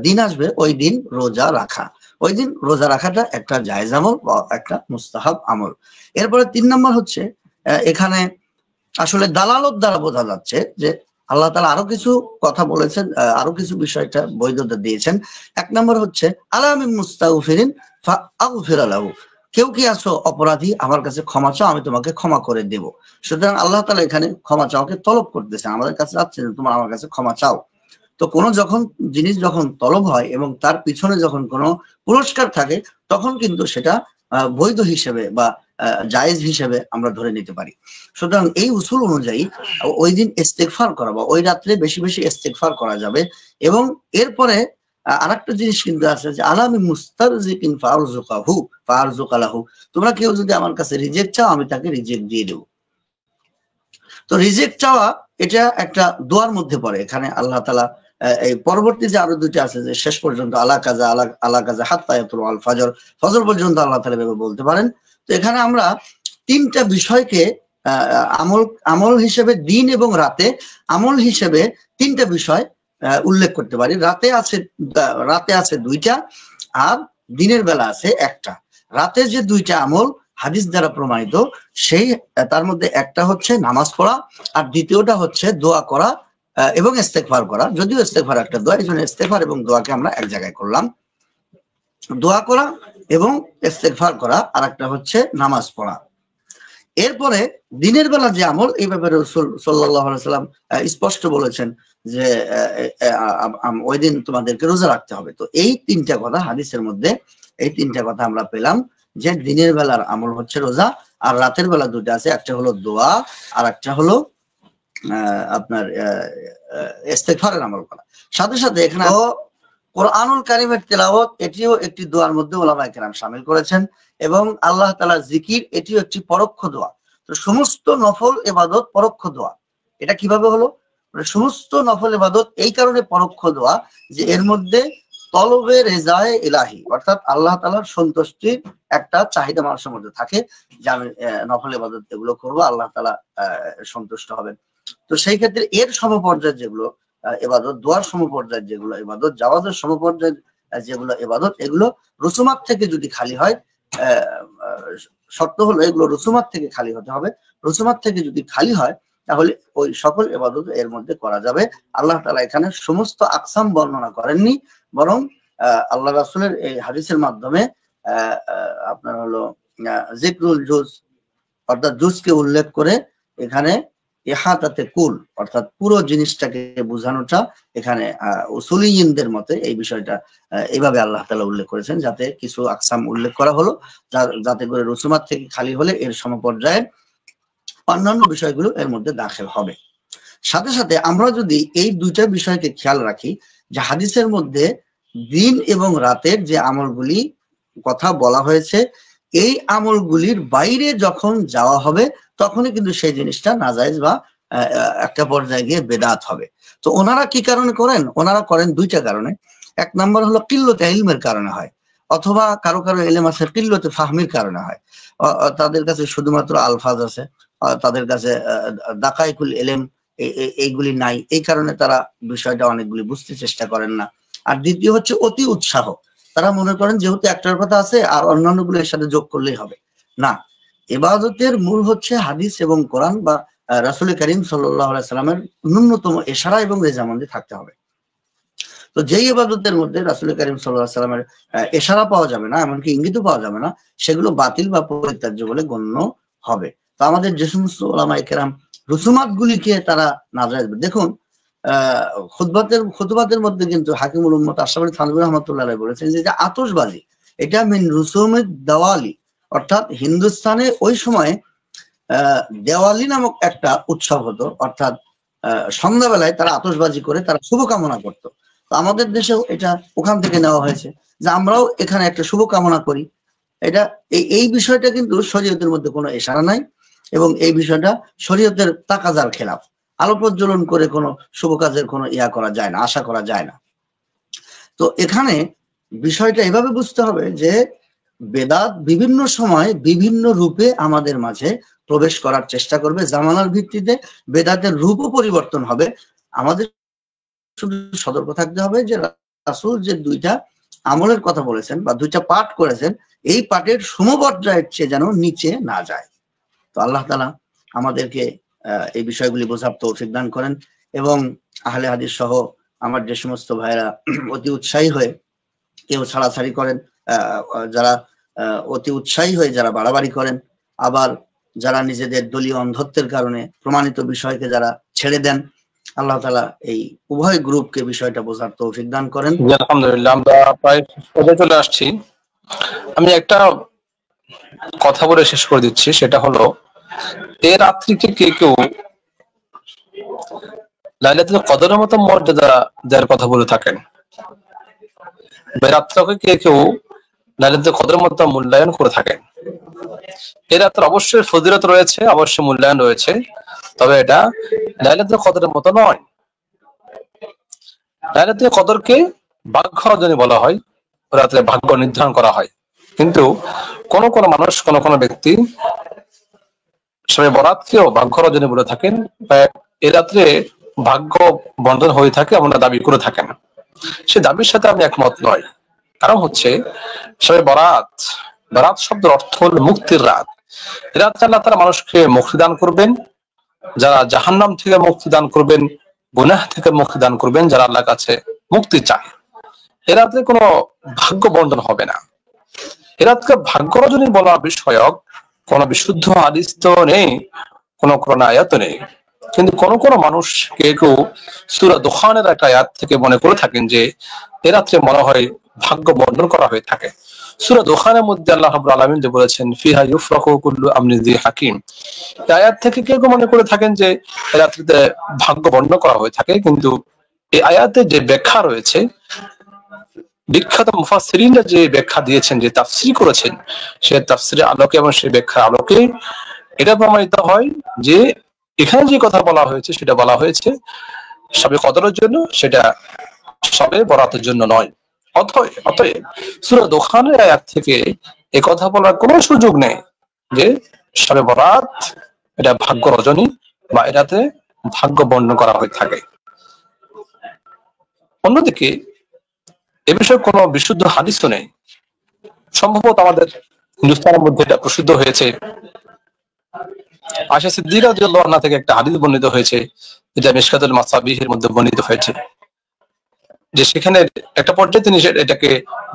দিন আসবে ওই দিন রোজা রাখা। ওই দিন রোজা রাখাটা একটা জায়েজ আমল বা একটা মুস্তাহাব আমল। এরপরে 3 নম্বর হচ্ছে এখানে আসলে দালালত দ্বারা বোঝা যাচ্ছে যে আল্লাহ তাআলা আরো কিছু কথা বলেছেন, আরো কিছু বিষয়টা বৈধতা দিয়েছেন। 1 নম্বর হচ্ছে আলা মিন মুস্তাগফিরিন ফাআগফির লাহু, কেউ কি আছো অপরাধী, আমার কাছে ক্ষমা চাও, আমি তোমাকে ক্ষমা করে দেব। সুতরাং আল্লাহ তাআলা এখানে ক্ষমা চাওয়াকে তলব করতেছেন, আমাদের কাছে যাচ্ছে তোমরা আমার কাছে ক্ষমা চাও। তো কোনো জিনিস যখন তলব হয় এবং তার পিছনে যখন কোনো পুরস্কার থাকে তখন কিন্তু সেটা বৈধ হিসেবে বা জায়েজ হিসেবে আমরা ধরে নিতে পারি। সুতরাং এই উসুল অনুযায়ী ওই দিন ইস্তেগফার করা বা ওই রাত্রে বেশি বেশি ইস্তেগফার করা যাবে। এবং এরপরে আরেকটা জিনিস কিন্তু আছে যে আলামি মুস্তারজিকিন ফারজুকালাহু, তোমরা কেউ যদি আমার কাছে রিজেক্ট চাও আমি তাকে রিজেক্ট দিয়ে দেব। তো রিজেক্ট চাওয়া এটা একটা দোয়ার মধ্যে পড়ে। এখানে আল্লাহ তাআলা এই পরবর্তী যে আরো দুইটা আছে যে শেষ পর্যন্ত আলা কাজা হাত্তা ইয়াতুল আল ফজর, ফজর পর্যন্ত আল্লাহ তাআলা এভাবে বলতে পারেন। তো এখানে আমরা 3টা বিষয়কে আমল হিসেবে, দিন এবং রাতে আমল হিসেবে 3টা বিষয় উল্লেখ করতে পারি। রাতে আছে 2টা আর দিনের বেলা আছে 1টা। রাতে যে 2টা আমল হাদিস দ্বারা প্রমাণিত, সেই তার মধ্যে একটা হচ্ছে নামাজ পড়া আর দ্বিতীয়টা হচ্ছে দোয়া করা এবং ইস্তেগফার করা। যদিও ইস্তেগফার একটা দোয়া, এই জন্য ইস্তেগফার এবং দোয়াকে আমরা এক জায়গায় করলাম। দোয়া করা এবং ইস্তেগফার করা, আর একটা হচ্ছে নামাজ পড়া। এরপরে দিনের বেলা যে আমল, এই ব্যাপারে রাসূল সাল্লাল্লাহু আলাইহি সাল্লাম স্পষ্ট বলেছেন যে ওই দিন তোমাদেরকে রোজা রাখতে হবে। তো এই 3টা কথা হাদিসের মধ্যে, এই 3টা কথা আমরা পেলাম যে দিনের বেলার আমল হচ্ছে রোজা, আর রাতের বেলা 2টা আছে, একটা হলো দোয়া আর একটা হলো আপনার ইস্তেগফারের আমল করা। সাথে সাথে এখানে কোরআনুল কারীমের তেলাওয়াত, এটিও একটি দোয়ার মধ্যে উলামায়ে কেরাম শামিল করেছেন, এবং আল্লাহ তাআলার জিকির, এটিও একটি পরোক্ষ দোয়া। তো সমস্ত নফল ইবাদত পরোক্ষ দোয়া। এটা কিভাবে হলো? সমস্ত নফল ইবাদত এই কারণে পরোক্ষ দোয়া যে এর মধ্যে তলবে রেজায়ে ইলাহি, অর্থাৎ আল্লাহ তাআলার সন্তুষ্টির একটা চাহিদা মানুষের মধ্যে থাকে যে আমি নফল ইবাদত এগুলো করবো, আল্লাহ তাআলা সন্তুষ্ট হবেন। তো সেই ক্ষেত্রে এর সমপর্যায়ের যেগুলো ইবাদত, দোয়ার সমপর্যায়ের যেগুলো ইবাদত, জাওয়াজের সমপর্যায়ের যেগুলো ইবাদত, এগুলো রুসুমাত থেকে যদি খালি হয়, শর্ত হলো এগুলো রুসুমাত থেকে খালি হতে হবে। রুসুমাত থেকে যদি খালি হয় তাহলে ওই সকল ইবাদত এর মধ্যে করা যাবে। আল্লাহ তাআলা এখানে সমস্ত আকসাম বর্ণনা করেননি, বরং আল্লাহ রাসূলের এই হাদিসের মাধ্যমে আপনার হলো যিকরুল জুজ, অর্থাৎ জুজকে উল্লেখ করে এখানে ইহাতাতে কুল, অর্থাৎ পুরো জিনিসটাকে বোঝানোটা এখানে উসুলিয়িনদের মতে এই বিষয়টা এইভাবে আল্লাহ তাআলা উল্লেখ করেছেন, যাতে কিছু আকসাম উল্লেখ করা হলো যাতে করে রুসুমাত থেকে খালি হলে এর সমপর্যায়ের অন্যান্য বিষয়গুলো এর মধ্যে দাখিল হবে। সাথে সাথে আমরা যদি এই 2টা বিষয়কে খেয়াল রাখি যে হাদিসের মধ্যে দিন এবং রাতের যে আমলগুলি কথা বলা হয়েছে, এই আমলগুলির বাইরে যখন যাওয়া হবে তখনই কিন্তু সেই জিনিসটা নাজায়েজ বা একটা পর্যায়ে গিয়ে বেদাত হবে। তো ওনারা কি কারণে করেন? ওনারা করেন 2টা কারণে। 1 নম্বর হলো কিল্লতে ইলমের কারণে হয়, অথবা কারো কারো ইলম আছে কিল্লতে ফাহমির কারণে হয়। তাদের কাছে শুধুমাত্র আলফাজ আছে, তাদের কাছে দাকাইকুল ইলম এইগুলি নাই, এই কারণে তারা বিষয়টা অনেকগুলি বুঝতে চেষ্টা করেন না। আর দ্বিতীয় হচ্ছে অতি উৎসাহ, তারা মনে করেন যেহেতু একটার কথা আছে আর অন্যান্যগুলো এর সাথে যোগ করলেই হবে। না, ইবাদতের মূল হচ্ছে হাদিস এবং কোরআন বা রাসূল করিম সাল্লাল্লাহু আলাইহি সাল্লামের ন্যূনতম ইশারা এবং রেজামন্দি থাকতে হবে। তো যেই ইবাদতের মধ্যে রাসূল করিম সাল্লাল্লাহু আলাইহি সাল্লামের ইশারা পাওয়া যাবে না, এমনকি ইঙ্গিতও পাওয়া যাবে না, সেগুলো বাতিল বা পরিত্যাজ্য বলে গণ্য হবে। তো আমাদের যে সমস্ত উলামায়ে কেরাম রুসুমাত গুলিকে তারা নাজায়েজ, দেখুন খুতবাতের মধ্যে কিন্তু হাকিমুল উম্মত আশরাফ আলী থানভী রাহমাতুল্লাহ আলাইহি বলেছেন যে আতশবাজি এটা মিন রুসুমের দেওয়ালি, অর্থাৎ হিন্দুস্তানে ওই সময়ে দেওয়ালি নামক একটা উৎসব হতো, অর্থাৎ সন্ধ্যাবেলায় তারা আতশবাজি করে তারা শুভকামনা করত। তো আমাদের দেশেও এটা ওখান থেকে নেওয়া হয়েছে যে আমরাও এখানে একটা শুভকামনা করি। এটা এই বিষয়টা কিন্তু শরীয়তের মধ্যে কোনো ইশারা নাই এবং এই বিষয়টা শরীয়তের তাকাজার খেলাফ। আলো প্রজ্বলন করে কোনো শুভ কাজের কোনো ইয়া করা যায় না, আশা করা যায় না। তো এখানে বিষয়টা এভাবে বুঝতে হবে যে বেদাত বিভিন্ন সময় বিভিন্ন রূপে আমাদের মাঝে প্রবেশ করার চেষ্টা করবে। জামানার ভিত্তিতে বেদাতের রূপও পরিবর্তন হবে। আমাদের শুধু সতর্ক থাকতে হবে যে রাসূল যে দুইটা আমলের কথা বলেছেন বা দুইটা পাঠ করেছেন, এই পাঠের সমপর্যায়ের চেয়ে যেন নিচে না যায়। তো আল্লাহ তাআলা আমাদেরকে এই বিষয়গুলি বোঝার তৌফিক দান করেন এবং আহলে হাদিস সহ আমার যে সমস্ত ভাইরা অতি উৎসাহী হয়ে কেউ ছাড়াছাড়ি করেন, যারা অতি উৎসাহী হয়ে যারা বাড়াবাড়ি করেন, আবার যারা নিজেদের দলীয় অন্ধত্বের কারণে প্রমাণিত বিষয়কে যারা ছেড়ে দেন, আল্লাহ তাআলা এই উভয় গ্রুপকে বিষয়টা বোঝার তৌফিক দান করেন। আলহামদুলিল্লাহ, আমরা প্রায় চলে আসছি। আমি একটা কথা বলে শেষ করে দিচ্ছি, সেটা হলো এই রাত্রিকে কেউ লাইলাতুল কদরের মতো মর্যাদা দেওয়ার কথা বলে থাকেন। রাত্রকে কেউ লাইলাতুল কদরের মতো মূল্যায়ন করে থাকেন। এই রাত্রে অবশ্যই ফজিলত রয়েছে, অবশ্যই মূল্যায়ন রয়েছে, তবে এটা লাইলাতুল কদরের মতো নয়। লাইলাতুল কদরকে ভাগ্য রজনী বলা হয়, রাত্রে ভাগ্য নির্ধারণ করা হয়। কিন্তু কোন কোন মানুষ, কোন কোন ব্যক্তি শবে বরাতকেও ভাগ্য রজনী বলে থাকেন, এ রাত্রে ভাগ্য বন্ধন হয়ে থাকে এমন দাবি করে থাকেন। সে দাবির সাথে আমি একমত নয়। কারণ হচ্ছে শবে বরাত, বরাত শব্দের অর্থ হল মুক্তির রাত। এ রাত্রে আল্লাহ তাআলা মানুষকে মুক্তি দান করবেন, যারা জাহান্নাম থেকে মুক্তি দান করবেন, গুনাহ থেকে মুক্তি দান করবেন, যারা আল্লাহর কাছে মুক্তি চায়। এ রাত্রে কোনো ভাগ্য বন্ধন হবে না। এ রাতকে ভাগ্য রজনী বলা বিষয়ক কোন বিশুদ্ধ হাদিস তো নেই, কোন কোরআন আয়াত নেই। কিন্তু কোন কোন মানুষ কেউ সূরা দুখানের একটা আয়াত থেকে মনে করে থাকেন যে এ রাত্রে মনে হয় ভাগ্য বন্ধন করা হয়ে থাকে। সূরা দুখানের মধ্যে আল্লাহ রাব্বুল আলামিন যে বলেছেন ফিহা ইউফরাকু কুল্লু আমরিন যি হাকিম, এই আয়াত থেকে কেউ মনে করে থাকেন যে এ রাত্রিতে ভাগ্য বন্ধন করা হয়ে থাকে। কিন্তু এই আয়াতে যে ব্যাখ্যা রয়েছে, বিখ্যাত মুফাসসিরিনরা যে ব্যাখ্যা দিয়েছেন, যে তাফসীর করেছেন, সে তাফসীরের আলোকে এবং সেই ব্যাখ্যার আলোকে এটা প্রমাণিত হয় যে এখানে যে কথা বলা হয়েছে সেটা বলা হয়েছে শবে কদরের জন্য, সেটা শবে বরাতের জন্য নয়। অতএব সূরা দুখানের আয়াত থেকে এই কথা বলার কোনো সুযোগ নেই যে শবে বরাত এটা ভাগ্য রজনী বা এটাতে ভাগ্য বর্ণনা করা হয়ে থাকে। অন্যদিকে এ বিষয়ে কোনো বিশুদ্ধ হাদিসও নেই। সম্ভবত আমাদের হিন্দুস্তানের মধ্যে এটা প্রসিদ্ধ হয়েছে, আয়েশা সিদ্দিকা রাদিয়াল্লাহু আনহা থেকে একটা হাদিস বর্ণিত হয়েছে, যেটা মিশকাতুল মাসাবিহের মধ্যে বর্ণিত হয়েছে, যে সেখানে একটা পর্যায়ে তিনি এটাকে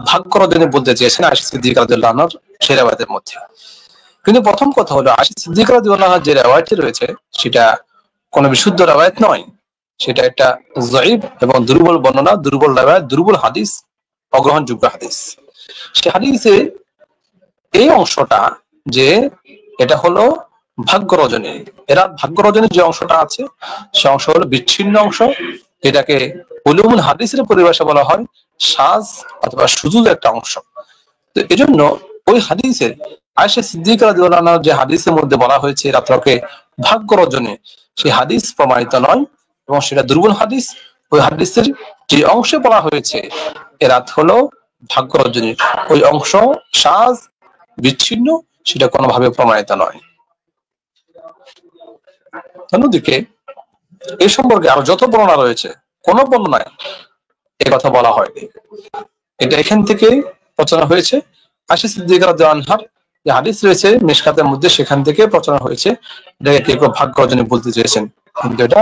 ভাগ্য রজনী বলতে চেয়েছেন আয়েশা সিদ্দিকা রাদিয়াল্লাহু আনহার সেই রাওয়ায়াতের মধ্যে। কিন্তু প্রথম কথা হলো আয়েশা সিদ্দিকা রাদিয়াল্লাহু আনহার যে রাওয়ায়াতটি রয়েছে সেটা কোনো বিশুদ্ধ রাওয়ায়াত নয়, সেটা একটা যায়ীফ এবং দুর্বল বর্ণনা, দুর্বল রাওয়ায়াত, দুর্বল হাদিস, অগ্রহণযোগ্য হাদিস। সে হাদিসে এই অংশটা যে এটা হলো ভাগ্য রজনী, এরা ভাগ্য রজনীর যে অংশটা আছে সে অংশ হলো বিচ্ছিন্ন অংশ, এটাকে উলুমুল হাদিসের পরিভাষা বলা হয় সাজ অথবা সুজুদ একটা অংশ। তো এজন্য ওই হাদিসে আয়েশা সিদ্দিকা রাদিয়াল্লাহু আনহা যে হাদিসের মধ্যে বলা হয়েছে রাত্রকে ভাগ্য রজনী, সেই হাদিস প্রমাণিত নয় এবং সেটা দুর্বল হাদিস। ওই হাদিসের যে অংশে বলা হয়েছে এ রাত হলো ভাগ্য রজনী, ওই অংশ সাজ বিচ্ছিন্ন, সেটা কোনোভাবে প্রমাণিত নয়। অন্যদিকে এ সম্পর্কে আরো যত বর্ণনা রয়েছে, কোন বর্ণনায় এ কথা বলা হয়নি। এটা এখান থেকে রচনা হয়েছে আয়েশা সিদ্দিকা রাদিয়াল্লাহু আনহার যে হাদিস রয়েছে মিশকাতের মধ্যে, সেখান থেকে প্রচার হয়েছে, এটাকে কেউ কেউ ভাগ্য রজনী বলতে চেয়েছেন, কিন্তু এটা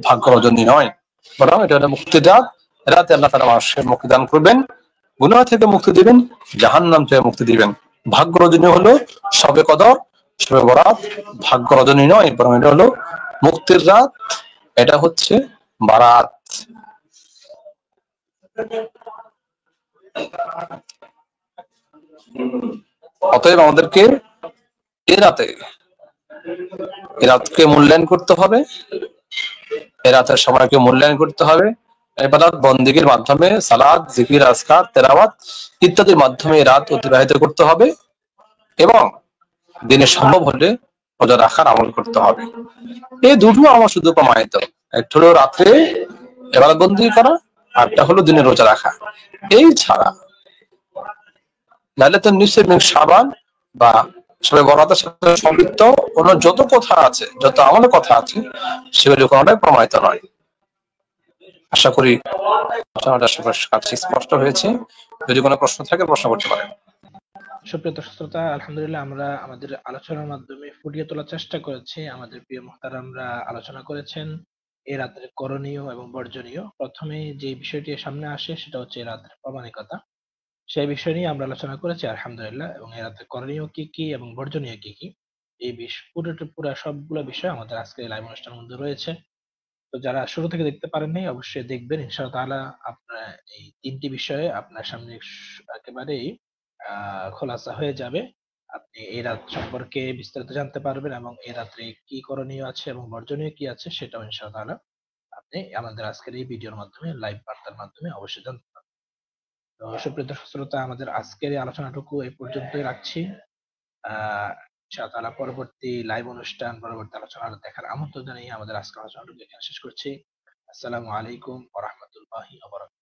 ভাগ্য রজনী নয়, বরং এটা হলো মুক্তির রাত। রাতে আল্লাহ তাআলা মানুষকে মুক্তি দান করবেন, গুনাহ থেকে মুক্তি দিবেন, জাহান্নাম থেকে মুক্তি দিবেন। ভাগ্য রজনী হলো শবে কদর, শবে বরাত, ভাগ্য রজনী নয়, বরং এটা হলো মুক্তির রাত, এটা হচ্ছে বারাত। অতএব আমাদেরকে এ রাতকে মূল্যায়ন করতে হবে, এ রাতের সময়কে মূল্যায়ন করতে হবে, ইবাদত বন্দেগীর মাধ্যমে, সালাত, জিকির, আজকার, তেলাওয়াত ইত্যাদির মাধ্যমে রাত অতিবাহিত করতে হবে, এবং দিনে সম্ভব হলে রোজা রাখার আমল করতে হবে। এই দুটো আমার শুধু প্রমাণিত, একটা হলো রাত্রে ইবাদত বন্দেগী করা, আরটা হলো দিনে রোজা রাখা। এই ছাড়া লাইলাতুন নিসফ মিন শাবান বা শবে বরাতের সাথে সম্পৃক্ত অন্য যত কথা আছে, যত আমলের কথা আছে, সেগুলি কোনোটাই প্রমাণিত নয়। আশা করি কাছে স্পষ্ট হয়েছে। যদি কোনো প্রশ্ন থাকে প্রশ্ন করতে পারেন। সুপ্রিয় দর্শক শ্রোতা, আলহামদুলিল্লাহ আমরা আমাদের আলোচনার মাধ্যমে ফুটিয়ে তোলার চেষ্টা করেছি। আমাদের প্রিয় মুহতারামরা আলোচনা করেছেন এই রাতের করণীয় এবং বর্জনীয়। প্রথমে যে বিষয়টি সামনে আসে সেটা হচ্ছে এই রাতের প্রামাণিকতা, সেই বিষয় নিয়ে আমরা আলোচনা করেছি আলহামদুলিল্লাহ, এবং এই রাতের করণীয় কি কি এবং বর্জনীয় কি কি, এই পুরো সবগুলো বিষয় আমাদের আজকের লাইভ অনুষ্ঠানের মধ্যে রয়েছে। তো যারা শুরু থেকে দেখতে পারেননি অবশ্যই দেখবেন, ইনশাআল্লাহ তাআলা আপনার এই তিনটি বিষয়ে আপনার সামনে একেবারেই খোলাসা হয়ে যাবে। আপনি এই রাত সম্পর্কে বিস্তারিত জানতে পারবেন, এবং এই রাত্রে কি করণীয় আছে এবং বর্জনীয় কি আছে সেটাও ইনশাআল্লাহ তাআলা আপনি আমাদের আজকের এই ভিডিওর মাধ্যমে, লাইভ বার্তার মাধ্যমে অবশ্যই জানতে পারবেন। তো সুপ্রিয় দর্শক শ্রোতা, আমাদের আজকের এই আলোচনাটুকু এই পর্যন্তই রাখছি। ইনশাআল্লাহ তাআলা পরবর্তী লাইভ অনুষ্ঠান, পরবর্তী আলোচনা দেখার আমন্ত্রণ জানিয়ে আমাদের আজকের আলোচনাটুকু এখানে শেষ করছি। আসসালামু আলাইকুম ওয়া রাহমাতুল্লাহি ওয়া বারাকাতুহু।